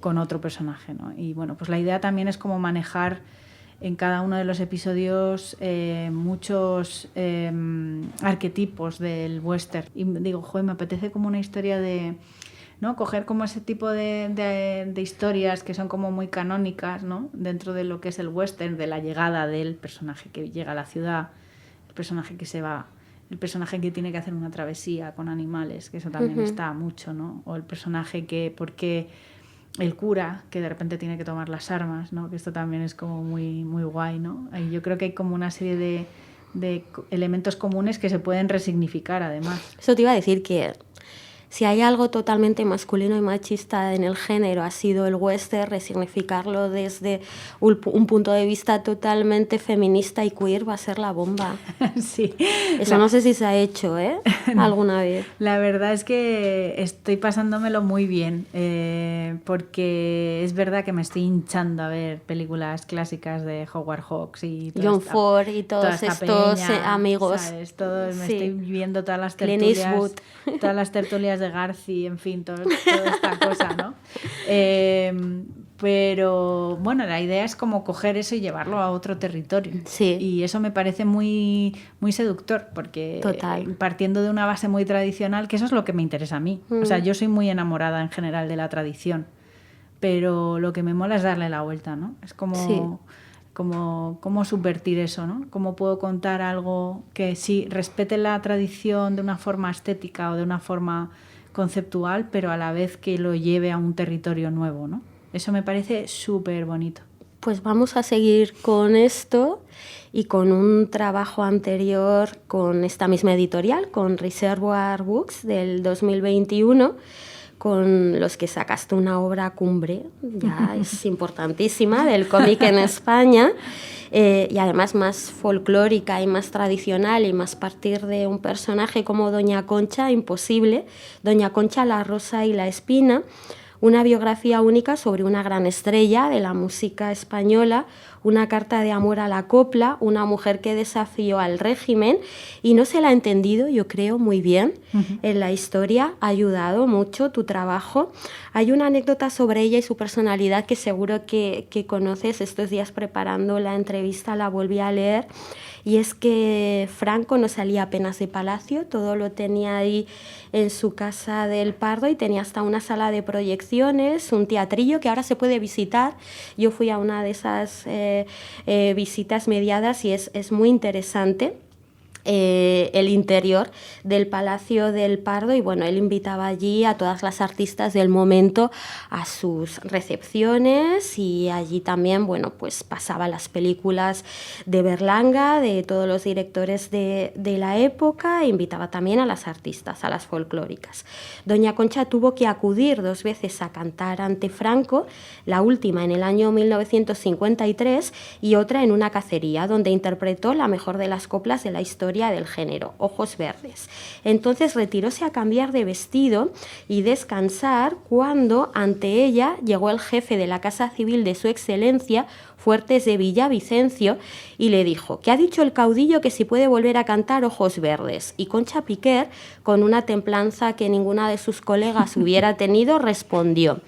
con otro personaje, ¿no? Y, bueno, pues la idea también es como manejar en cada uno de los episodios muchos arquetipos del western. Y digo, joder, me apetece como una historia de... ¿no? Coger como ese tipo de historias que son como muy canónicas, ¿no? Dentro de lo que es el western, de la llegada del personaje que llega a la ciudad, el personaje que se va, el personaje que tiene que hacer una travesía con animales, que eso también está mucho, ¿no? O el personaje porque el cura que de repente tiene que tomar las armas, ¿no? Que esto también es como muy, muy guay, ¿no? Y yo creo que hay como una serie de elementos comunes que se pueden resignificar, además. Eso te iba a decir, que Si hay algo totalmente masculino y machista en el género, ha sido el western, resignificarlo desde un punto de vista totalmente feminista y queer va a ser la bomba. Sí. Eso no sé si se ha hecho, alguna vez. La verdad es que estoy pasándomelo muy bien, porque es verdad que me estoy hinchando a ver películas clásicas de Howard Hawks y John Ford y todos estos amigos. ¿Sabes? Me estoy viendo todas las tertulias de Garci, en fin, toda esta cosa, ¿no? Pero bueno, la idea es como coger eso y llevarlo a otro territorio. Sí. Y eso me parece muy, muy seductor, porque partiendo de una base muy tradicional, que eso es lo que me interesa a mí. O sea, yo soy muy enamorada en general de la tradición, pero lo que me mola es darle la vuelta, ¿no? Es como cómo subvertir eso, ¿no? Cómo puedo contar algo que sí respete la tradición de una forma estética o de una forma conceptual, pero a la vez que lo lleve a un territorio nuevo, ¿no? Eso me parece súper bonito. Pues vamos a seguir con esto y con un trabajo anterior con esta misma editorial, con Reservoir Books del 2021, con los que sacaste una obra cumbre, ya es importantísima, del cómic en España, y además más folclórica y más tradicional y más partir de un personaje como Doña Concha, imposible, Doña Concha, la rosa y la espina, una biografía única sobre una gran estrella de la música española, una carta de amor a la copla, una mujer que desafió al régimen y no se la ha entendido, yo creo, muy bien. En la historia ha ayudado mucho tu trabajo. Hay una anécdota sobre ella y su personalidad que seguro que conoces. Estos días preparando la entrevista la volví a leer. Y es que Franco no salía apenas de Palacio, todo lo tenía ahí en su casa del Pardo y tenía hasta una sala de proyecciones, un teatrillo que ahora se puede visitar. Yo fui a una de esas visitas mediadas y es muy interesante. El interior del Palacio del Pardo y bueno, él invitaba allí a todas las artistas del momento a sus recepciones y allí también, bueno, pues pasaba las películas de Berlanga, de todos los directores de la época e invitaba también a las artistas, a las folclóricas. Doña Concha tuvo que acudir 2 veces a cantar ante Franco, la última en el año 1953 y otra en una cacería donde interpretó la mejor de las coplas de la historia del género, Ojos Verdes. Entonces retiróse a cambiar de vestido y descansar cuando ante ella llegó el jefe de la Casa Civil de su Excelencia, Fuertes de Villavicencio, y le dijo: ¿qué ha dicho el caudillo que si puede volver a cantar Ojos Verdes? Y Concha Piquer, con una templanza que ninguna de sus colegas hubiera tenido, respondió: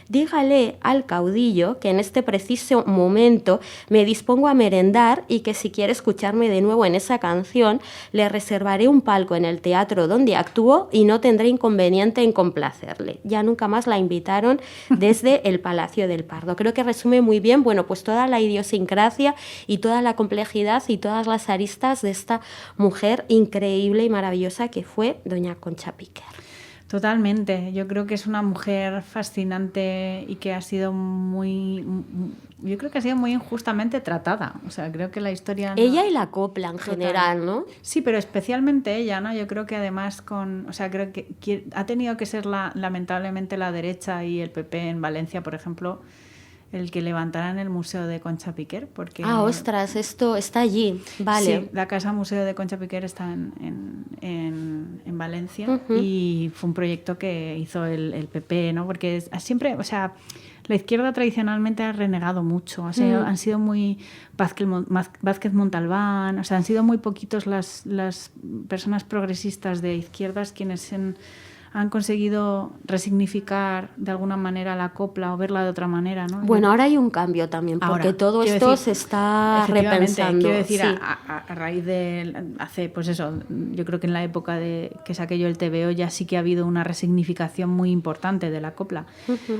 dígale al caudillo que en este preciso momento me dispongo a merendar y que si quiere escucharme de nuevo en esa canción, le reservaré un palco en el teatro donde actuó y no tendré inconveniente en complacerle. Ya nunca más la invitaron desde el Palacio del Pardo. Creo que resume muy bien, bueno, pues toda la idiosincrasia y toda la complejidad y todas las aristas de esta mujer increíble y maravillosa que fue doña Concha Piquer. Totalmente. Yo creo que es una mujer fascinante y que ha sido yo creo que ha sido muy injustamente tratada. O sea, creo que la historia... Ella y la copla en general, ¿no? Sí, pero especialmente ella, ¿no? Yo creo que además creo que ha tenido que ser lamentablemente la derecha y el PP en Valencia, por ejemplo, el que levantaran el Museo de Concha Piquer, porque... Ah, ostras, esto está allí, vale. Sí, la Casa Museo de Concha Piquer está en Valencia y fue un proyecto que hizo el PP, ¿no? Porque siempre, o sea, la izquierda tradicionalmente ha renegado mucho, o sea, han sido muy Vázquez Montalbán, o sea, han sido muy poquitos las personas progresistas de izquierdas quienes han conseguido resignificar de alguna manera la copla o verla de otra manera, ¿no? Bueno, ahora hay un cambio también, porque todo esto se está repensando. Quiero decir, sí. a raíz pues eso, yo creo que en la época de que saqué yo el TVO ya sí que ha habido una resignificación muy importante de la copla.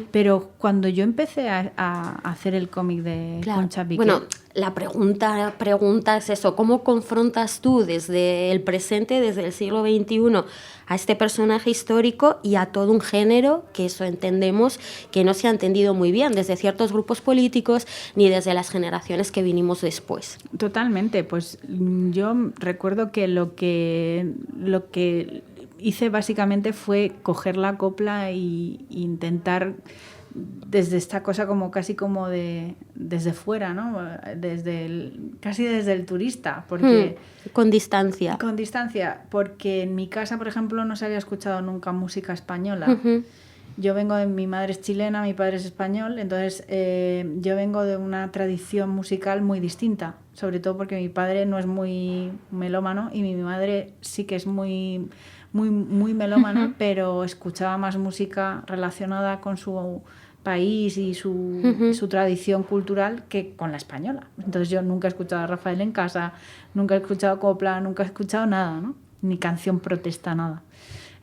Pero cuando yo empecé a hacer el cómic de Concha Piquer... Bueno, la pregunta es eso, ¿cómo confrontas tú desde el presente, desde el siglo XXI, a este personaje histórico y a todo un género que eso entendemos que no se ha entendido muy bien desde ciertos grupos políticos ni desde las generaciones que vinimos después? Totalmente, pues yo recuerdo que lo que hice básicamente fue coger la copla e intentar desde esta cosa como casi como desde fuera, ¿no? Casi desde el turista, porque con distancia. Con distancia, porque en mi casa, por ejemplo, no se había escuchado nunca música española. Yo mi madre es chilena, mi padre es español, entonces yo vengo de una tradición musical muy distinta, sobre todo porque mi padre no es muy melómano y mi madre sí que es muy melómana, pero escuchaba más música relacionada con su país y su tradición cultural que con la española. Entonces yo nunca he escuchado a Rafael en casa, nunca he escuchado copla, nunca he escuchado nada, ¿no? Ni canción protesta, nada.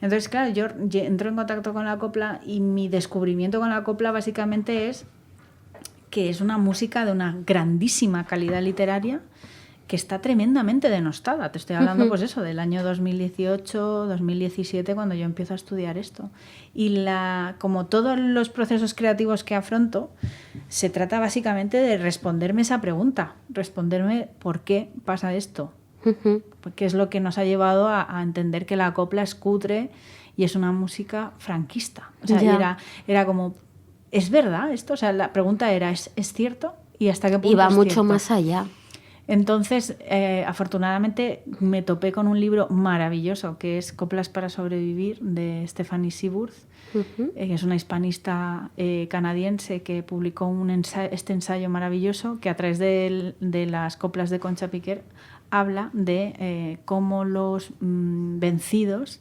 Entonces, claro, yo entro en contacto con la copla y mi descubrimiento con la copla básicamente es que es una música de una grandísima calidad literaria que está tremendamente denostada. Te estoy hablando, pues eso, del año 2018, 2017, cuando yo empiezo a estudiar esto. Y como todos los procesos creativos que afronto, se trata básicamente de responderme esa pregunta, responderme por qué pasa esto. Porque es lo que nos ha llevado a entender que la copla es cutre y es una música franquista. O sea, era como, ¿es verdad esto? O sea, la pregunta era, ¿es cierto? ¿Y hasta qué punto y va es mucho cierto? más allá. Entonces, afortunadamente, me topé con un libro maravilloso que es Coplas para sobrevivir, de Stephanie Seaworth, que es una hispanista canadiense que publicó este ensayo maravilloso que a través de las coplas de Concha Piquer habla de cómo los vencidos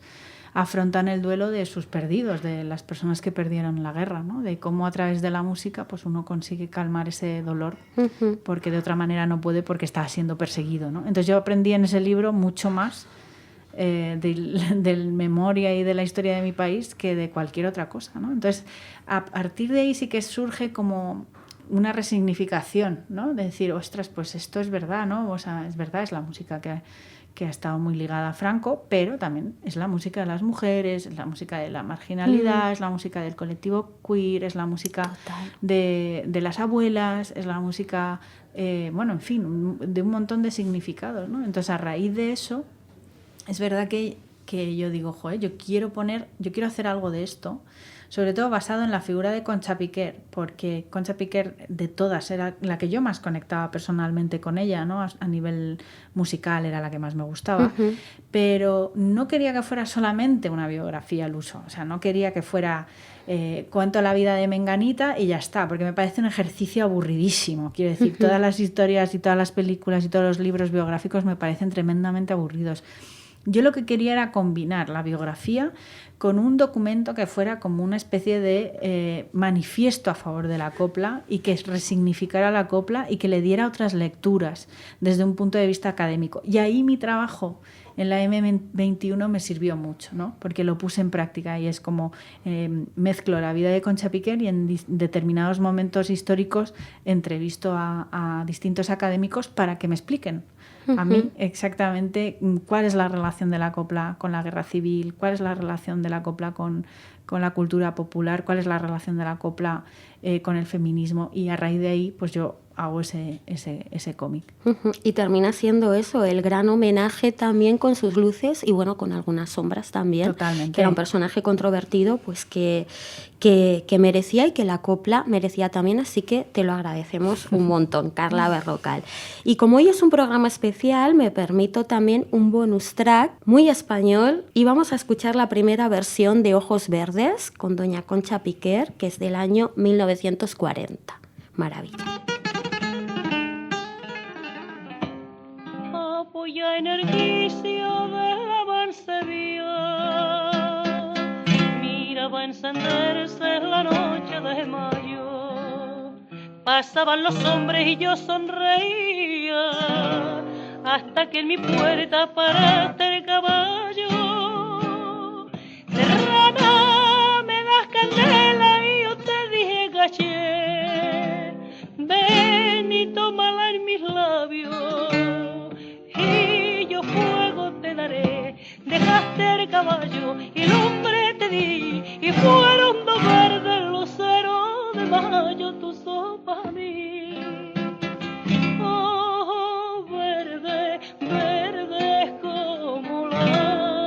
afrontan el duelo de sus perdidos, de las personas que perdieron la guerra, ¿no? De cómo a través de la música pues uno consigue calmar ese dolor, porque de otra manera no puede porque está siendo perseguido, ¿no? Entonces yo aprendí en ese libro mucho más del memoria y de la historia de mi país que de cualquier otra cosa, ¿no? Entonces a partir de ahí sí que surge como una resignificación, ¿no? De decir, ostras, pues esto es verdad, ¿no? O sea, es verdad, es la música que ha estado muy ligada a Franco, pero también es la música de las mujeres, es la música de la marginalidad, es la música del colectivo queer, es la música de las abuelas, es la música, bueno, en fin, de un montón de significados, ¿no? Entonces, a raíz de eso, es verdad que yo digo, joder, yo quiero hacer algo de esto, sobre todo basado en la figura de Concha Piquer, porque Concha Piquer de todas era la que yo más conectaba personalmente con ella, ¿no? A nivel musical era la que más me gustaba, pero no quería que fuera solamente una biografía al uso, o sea, no quería que fuera cuento la vida de Menganita y ya está, porque me parece un ejercicio aburridísimo, quiero decir, todas las historias y todas las películas y todos los libros biográficos me parecen tremendamente aburridos. Yo lo que quería era combinar la biografía con un documento que fuera como una especie de manifiesto a favor de la copla y que resignificara la copla y que le diera otras lecturas desde un punto de vista académico. Y ahí mi trabajo en la M21 me sirvió mucho, ¿no? Porque lo puse en práctica y es como mezclo la vida de Concha Piquer y en determinados momentos históricos entrevisto a distintos académicos para que me expliquen a mí exactamente cuál es la relación de la copla con la guerra civil, cuál es la relación de la copla con la cultura popular, cuál es la relación de la copla con el feminismo, y a raíz de ahí pues yo hago ese cómic. Y termina siendo eso, el gran homenaje también con sus luces y bueno, con algunas sombras también. Totalmente. Que era un personaje controvertido pues que merecía y que la copla merecía también, así que te lo agradecemos un montón, Carla Berrocal. Y como hoy es un programa especial, me permito también un bonus track muy español y vamos a escuchar la primera versión de Ojos Verdes con doña Concha Piquer, que es del año 1940. Maravilla. Apoya en el quicio de la mancebía, miraba encenderse la noche de mayo. Pasaban los hombres y yo sonreía, hasta que en mi puerta paraste el caballo. Serrana, me das candela y yo te dije caché, ven y tómala en mis labios. Y yo fuego te daré, dejaste el caballo y lumbre te di, y fueron dos verdes luceros de mayo tus ojos para mí. Oh, verde, verde como la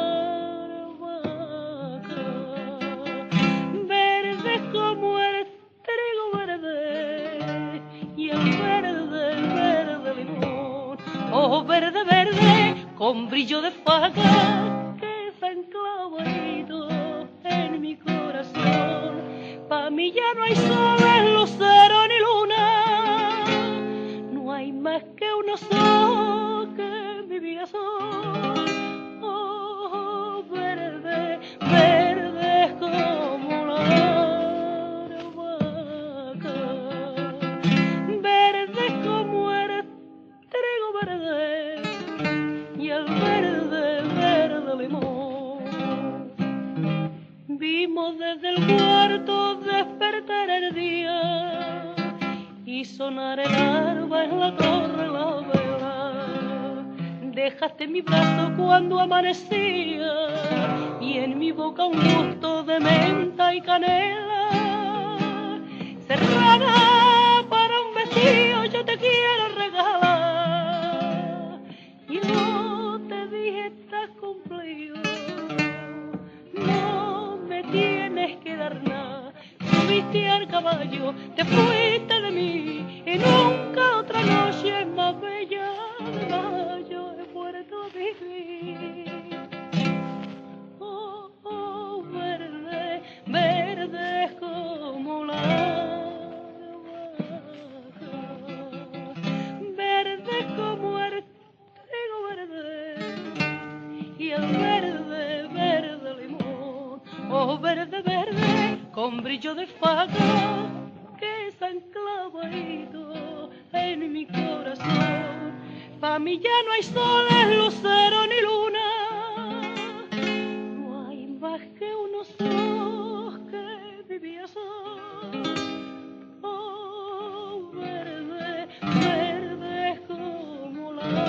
con brillo de faga que está enclavadito en mi corazón. Pa' mí ya no hay soles, lucero ni luna, no hay más que unos ojos que mi vida son. Oh, verde, verde como la albahaca, verde como el trigo verde y el verde, verde limón. Vimos desde el cuarto despertar el día y sonar el alba en la torre la vela. Dejaste en mi brazo cuando amanecía y en mi boca un gusto de menta y canela. Serrana, para un vestido yo te quiero regalar. Yo te dije estás cumplido, no me tienes que dar nada. Subiste al caballo, te fuiste de mí y nunca otra noche más bella de mayo he vuelto a vivir. Oh, oh, verde, verde como la albahaca, verde como el trigo verde y el verde, verde limón. Oh, verde, verde con brillo de faga que está enclavadito en mi corazón. Pa' mí ya no hay soles, lucero ni luna, no hay más que unos ojos que mi vida son. Oh, verde, verde como la albahaca,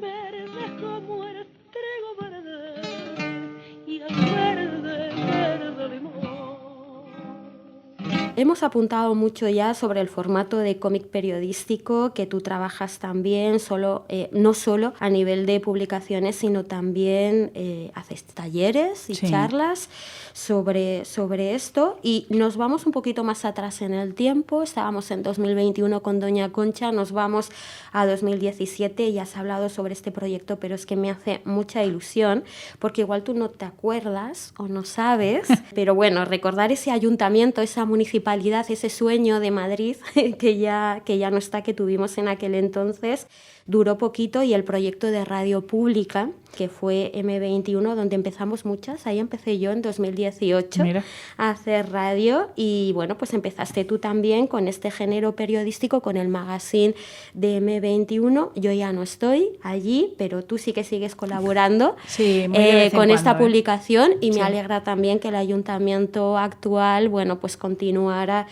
verde como el trigo verde y el verde, verde limón. Hemos apuntado mucho ya sobre el formato de cómic periodístico que tú trabajas también, no solo a nivel de publicaciones, sino también haces talleres y charlas sobre esto. Y nos vamos un poquito más atrás en el tiempo. Estábamos en 2021 con Doña Concha, nos vamos a 2017 y has hablado sobre este proyecto, pero es que me hace mucha ilusión porque igual tú no te acuerdas o no sabes, pero bueno, recordar ese ayuntamiento, esa municipalidad, ese sueño de Madrid que ya no está, que tuvimos en aquel entonces, duró poquito, y el proyecto de radio pública, que fue M21, donde empezamos muchas. Ahí empecé yo en 2018 a hacer radio, y bueno, pues empezaste tú también con este género periodístico, con el magazine de M21. Yo ya no estoy allí, pero tú sí que sigues colaborando con esta publicación, y me alegra también que el ayuntamiento actual, bueno, pues continuara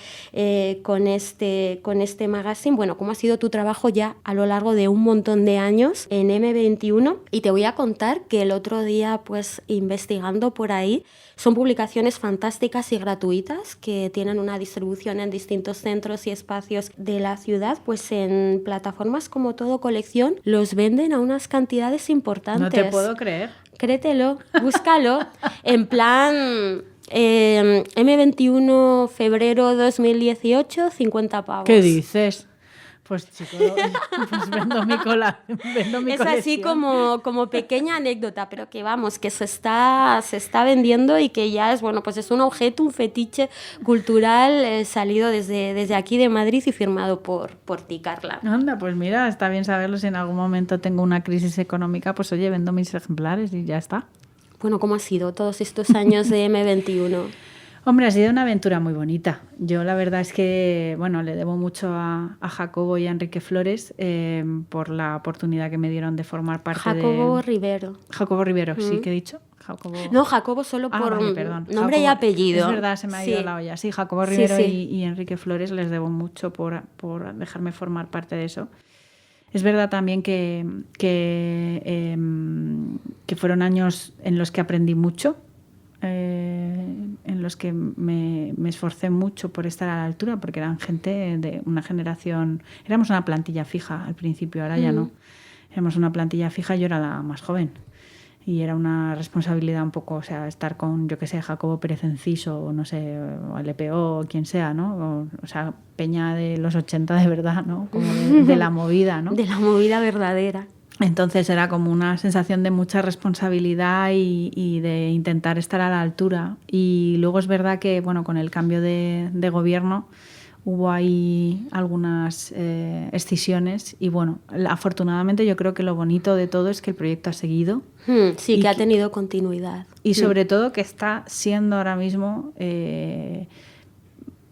con este magazine. Bueno, ¿cómo ha sido tu trabajo ya a lo largo de un montón de años en M21? Y te voy a contar que el otro día, pues investigando por ahí, son publicaciones fantásticas y gratuitas que tienen una distribución en distintos centros y espacios de la ciudad. Pues en plataformas como Todo Colección los venden a unas cantidades importantes. No te puedo creer. Créetelo, búscalo. En plan... M21 febrero 2018, 50 pavos. ¿Qué dices? Pues chico, pues vendo mi colección. Es así como pequeña anécdota, pero que vamos, que se está vendiendo, y que ya es, bueno, pues es un objeto, un fetiche cultural salido desde aquí de Madrid y firmado por ti, Carla. Anda, pues mira, está bien saberlo. Si en algún momento tengo una crisis económica, pues oye, vendo mis ejemplares y ya está. Bueno, ¿cómo ha sido todos estos años de M21? Hombre, ha sido una aventura muy bonita. Yo la verdad es que, bueno, le debo mucho a Jacobo y a Enrique Flores por la oportunidad que me dieron de formar parte Jacobo Rivero, sí, ¿qué he dicho? Jacobo... No, Jacobo solo por nombre Jacobo, y apellido. Es verdad, se me ha ido la olla. Sí, Jacobo Rivero y Enrique Flores les debo mucho por dejarme formar parte de eso. Es verdad también que fueron años en los que aprendí mucho, en los que me esforcé mucho por estar a la altura, porque eran gente de una generación... Éramos una plantilla fija al principio, ahora ya no. Éramos una plantilla fija y yo era la más joven. y era una responsabilidad un poco, o sea, estar con, yo qué sé, Jacobo Pérez Enciso, o no sé, o LPO, o quien sea, ¿no? O sea, peña de los 80 de verdad, ¿no? Como de la movida, ¿no? De la movida verdadera. Entonces era como una sensación de mucha responsabilidad y de intentar estar a la altura. Y luego es verdad que, bueno, con el cambio de gobierno hubo ahí algunas escisiones y, bueno, afortunadamente yo creo que lo bonito de todo es que el proyecto ha seguido. Sí, que ha tenido continuidad. Y sobre todo que está siendo ahora mismo,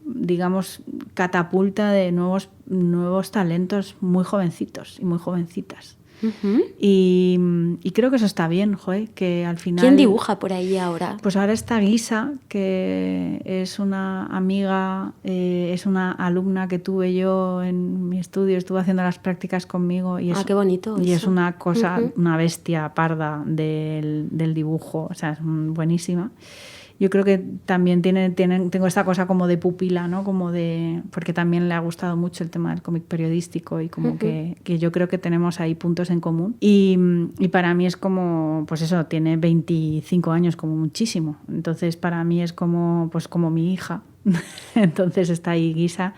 digamos, catapulta de nuevos talentos muy jovencitos y muy jovencitas. Y creo que eso está bien, joder, que al final... ¿Quién dibuja por ahí ahora? Pues ahora está Guisa, que es una amiga, es una alumna que tuve yo en mi estudio, estuvo haciendo las prácticas conmigo y es, qué bonito y eso. Es una cosa, una bestia parda del dibujo, o sea, es buenísima. Yo creo que también tengo esta cosa como de pupila, ¿no? Como de, porque también le ha gustado mucho el tema del cómic periodístico y como que yo creo que tenemos ahí puntos en común. Y para mí es como, pues eso, tiene 25 años como muchísimo. Entonces para mí es como, pues como mi hija. Entonces está ahí Guisa,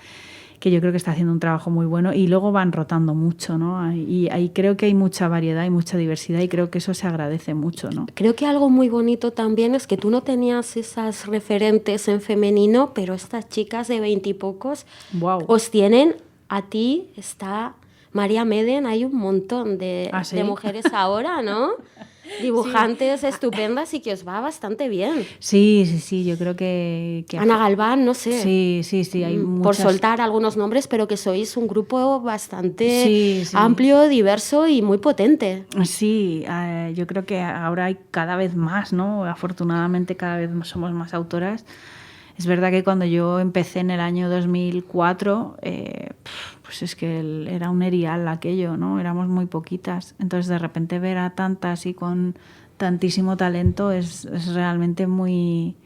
que yo creo que está haciendo un trabajo muy bueno y luego van rotando mucho, ¿no? Y ahí creo que hay mucha variedad y mucha diversidad y creo que eso se agradece mucho, ¿no? Creo que algo muy bonito también es que tú no tenías esas referentes en femenino, pero estas chicas de 20 y pocos os tienen, a ti está María Meden, hay un montón de mujeres ahora, ¿no? Dibujantes estupendas y que os va bastante bien. Sí, yo creo que Ana Galván, no sé. Sí, hay muchas... Por soltar algunos nombres, pero que sois un grupo bastante amplio, diverso y muy potente. Sí, yo creo que ahora hay cada vez más, ¿no? Afortunadamente cada vez somos más autoras. Es verdad que cuando yo empecé en el año 2004, pues es que era un erial aquello, ¿no? Éramos muy poquitas. Entonces, de repente ver a tantas y con tantísimo talento es realmente muy,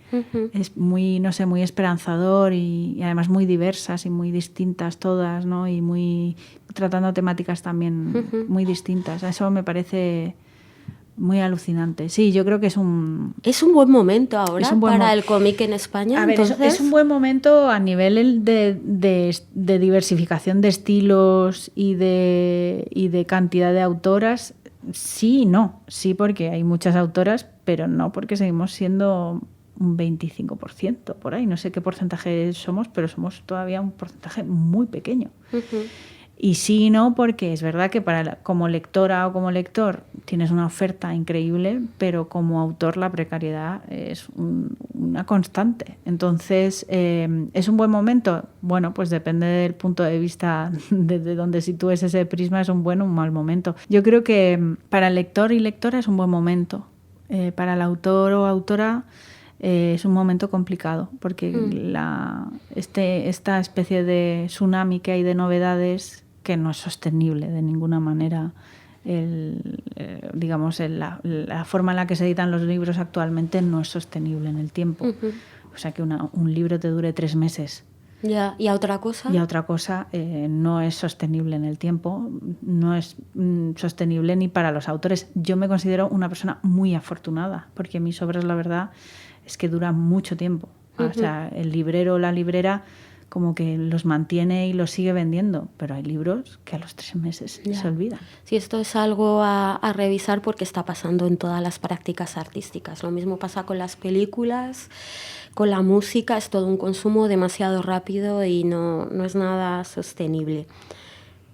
es muy, no sé, muy esperanzador y además muy diversas y muy distintas todas, ¿no? Y muy tratando temáticas también muy distintas. Eso me parece... muy alucinante. Sí, yo creo que es un... Es un buen momento ahora para el cómic en España. A ver, es un buen momento a nivel de diversificación de estilos y de cantidad de autoras. Sí y no. Sí, porque hay muchas autoras, pero no porque seguimos siendo un 25% por ahí. No sé qué porcentaje somos, pero somos todavía un porcentaje muy pequeño. Y sí y no, porque es verdad que como lectora o como lector tienes una oferta increíble, pero como autor la precariedad es una constante. Entonces, ¿es un buen momento? Bueno, pues depende del punto de vista desde donde sitúes ese prisma, es un buen o un mal momento. Yo creo que para el lector y lectora es un buen momento. Para el autor o autora es un momento complicado porque esta especie de tsunami que hay de novedades que no es sostenible de ninguna manera. Digamos, la forma en la que se editan los libros actualmente no es sostenible en el tiempo. O sea, que un libro te dure 3 meses. Ya. ¿Y a otra cosa? Y a otra cosa no es sostenible en el tiempo, no es sostenible ni para los autores. Yo me considero una persona muy afortunada porque mis obras, la verdad, es que duran mucho tiempo. O sea, el librero o la librera como que los mantiene y los sigue vendiendo, pero hay libros que a los 3 meses se olvidan. Sí, esto es algo a revisar porque está pasando en todas las prácticas artísticas. Lo mismo pasa con las películas, con la música, es todo un consumo demasiado rápido y no es nada sostenible.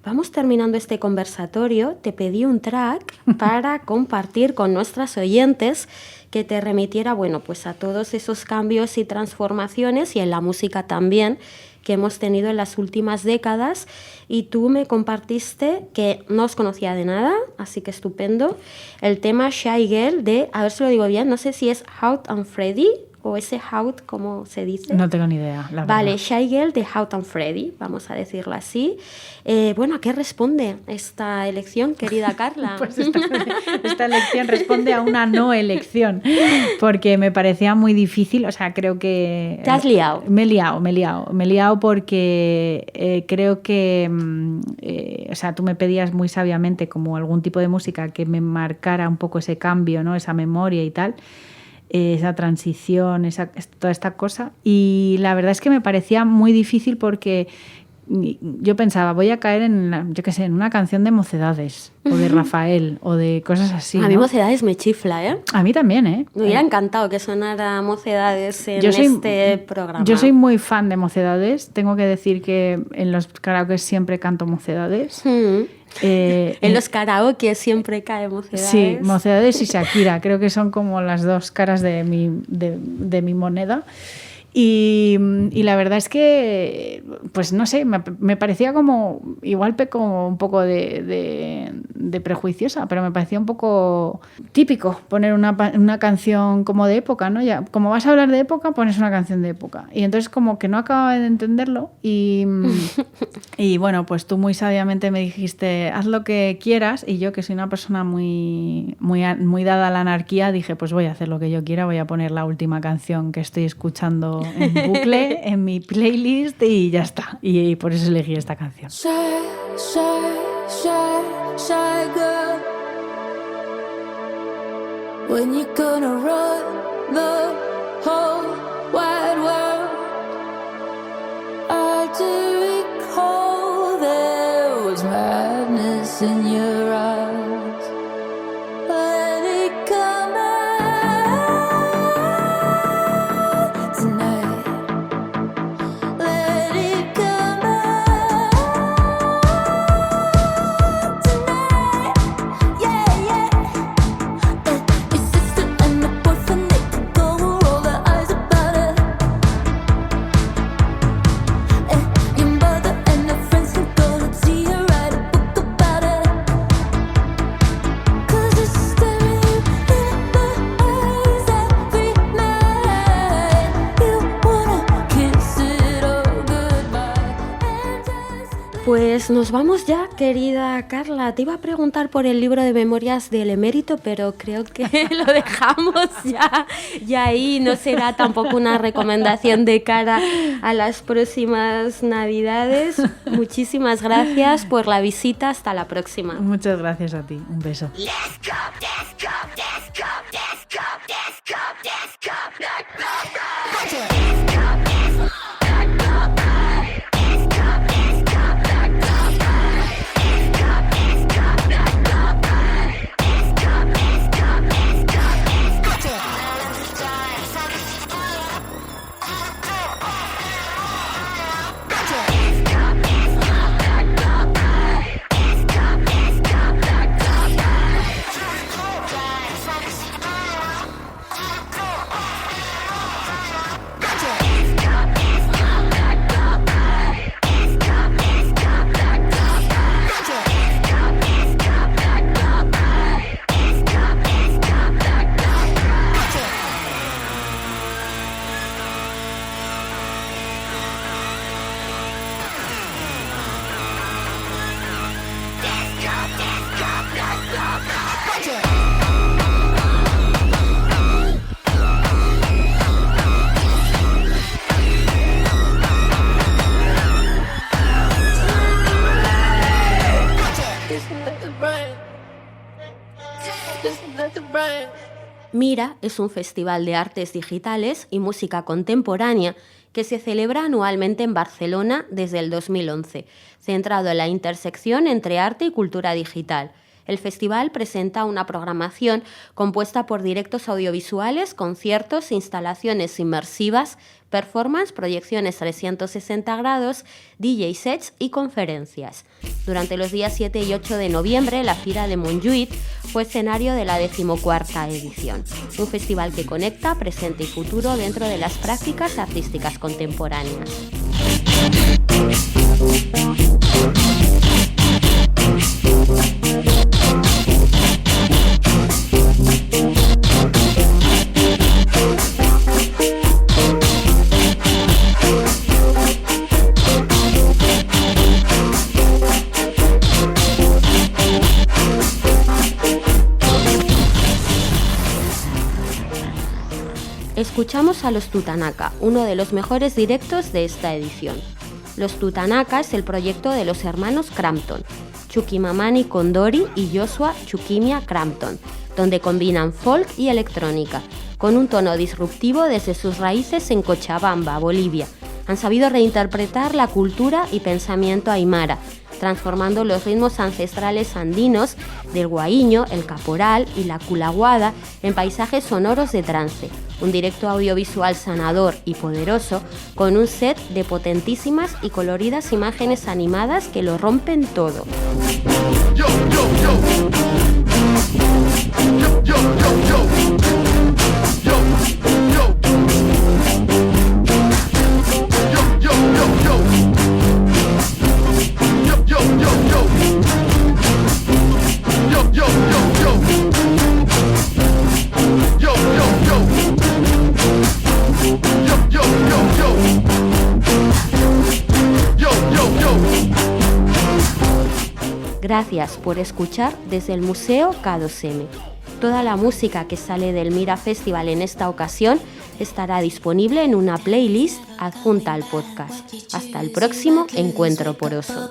Vamos terminando este conversatorio. Te pedí un track para compartir con nuestras oyentes que te remitiera, bueno, pues a todos esos cambios y transformaciones y en la música también que hemos tenido en las últimas décadas, y tú me compartiste, que no os conocía de nada, así que estupendo, el tema Shy Girl de, a ver si lo digo bien, no sé si es Out and Freddy o ese Haut, ¿cómo se dice? No tengo ni idea, la Vale, verdad. Shy Girl de Haut and Freddy, vamos a decirlo así. Bueno, ¿a qué responde esta elección, querida Carla? Pues esta elección responde a una no elección, porque me parecía muy difícil, o sea, creo que... Te has liado. Me he liado porque creo que, o sea, tú me pedías muy sabiamente como algún tipo de música que me marcara un poco ese cambio, ¿no? Esa memoria y tal, esa transición, toda esta cosa. Y la verdad es que me parecía muy difícil porque yo pensaba, voy a caer en, yo qué sé, en una canción de Mocedades o de Rafael o de cosas así. A mí ¿no? Mocedades me chifla, ¿eh? A mí también, ¿eh? Me hubiera encantado que sonara Mocedades en este programa. Yo soy muy fan de Mocedades. Tengo que decir que en los karaoke siempre canto Mocedades. En los karaoke siempre cae Mocedades. Sí, Mocedades y Shakira. Creo que son como las dos caras de mi moneda. Y la verdad es que, pues no sé, me parecía como, igual como un poco de prejuiciosa, pero me parecía un poco típico poner una canción como de época, ¿no? Ya, como vas a hablar de época, pones una canción de época. Y entonces como que no acababa de entenderlo y bueno, pues tú muy sabiamente me dijiste, haz lo que quieras, y yo, que soy una persona muy dada a la anarquía, dije, pues voy a hacer lo que yo quiera, voy a poner la última canción que estoy escuchando en bucle en mi playlist y ya está. Y por eso elegí esta canción. Shy, shy, shy, shy girl. When you gonna run the whole wide world? I do recall there was madness in your eyes. Let it come out tonight. Let it come out tonight. Yeah, yeah. Your sister and the boyfriend, they could go roll their eyes about it. Your mother and her friends can go to see her, write a book about it. 'Cause it's staring you in the eyes every night. You wanna kiss it all goodbye and just Pues nos vamos ya, querida Carla. Te iba a preguntar por el libro de memorias del emérito, pero creo que lo dejamos ya ahí. No será tampoco una recomendación de cara a las próximas Navidades. Muchísimas gracias por la visita. Hasta la próxima. Muchas gracias a ti. Un beso. Mira es un festival de artes digitales y música contemporánea que se celebra anualmente en Barcelona desde el 2011, centrado en la intersección entre arte y cultura digital. El festival presenta una programación compuesta por directos audiovisuales, conciertos, instalaciones inmersivas, performance, proyecciones 360 grados, DJ sets y conferencias. Durante los días 7 y 8 de noviembre, la Fira de Montjuïc fue escenario de la 14ª edición, un festival que conecta presente y futuro dentro de las prácticas artísticas contemporáneas. Escuchamos a Los Tutanaka, uno de los mejores directos de esta edición. Los Tutanaka es el proyecto de los hermanos Crampton, Chukimamani Kondori y Joshua Chukimia Crampton, donde combinan folk y electrónica, con un tono disruptivo desde sus raíces en Cochabamba, Bolivia. Han sabido reinterpretar la cultura y pensamiento aymara, transformando los ritmos ancestrales andinos del guaiño, el caporal y la culaguada en paisajes sonoros de trance. Un directo audiovisual sanador y poderoso, con un set de potentísimas y coloridas imágenes animadas que lo rompen todo. Yo, yo, yo. Yo, yo, yo, yo. Yo, yo. Yo, yo, yo, yo. Yo, yo, yo, yo. Yo, yo, yo, yo. Yo, yo, yo. Yo, yo, yo, yo. Yo, yo, yo. Gracias por escuchar desde el Museo K2M. Toda la música que sale del Mira Festival en esta ocasión estará disponible en una playlist adjunta al podcast. Hasta el próximo Encuentro Poroso.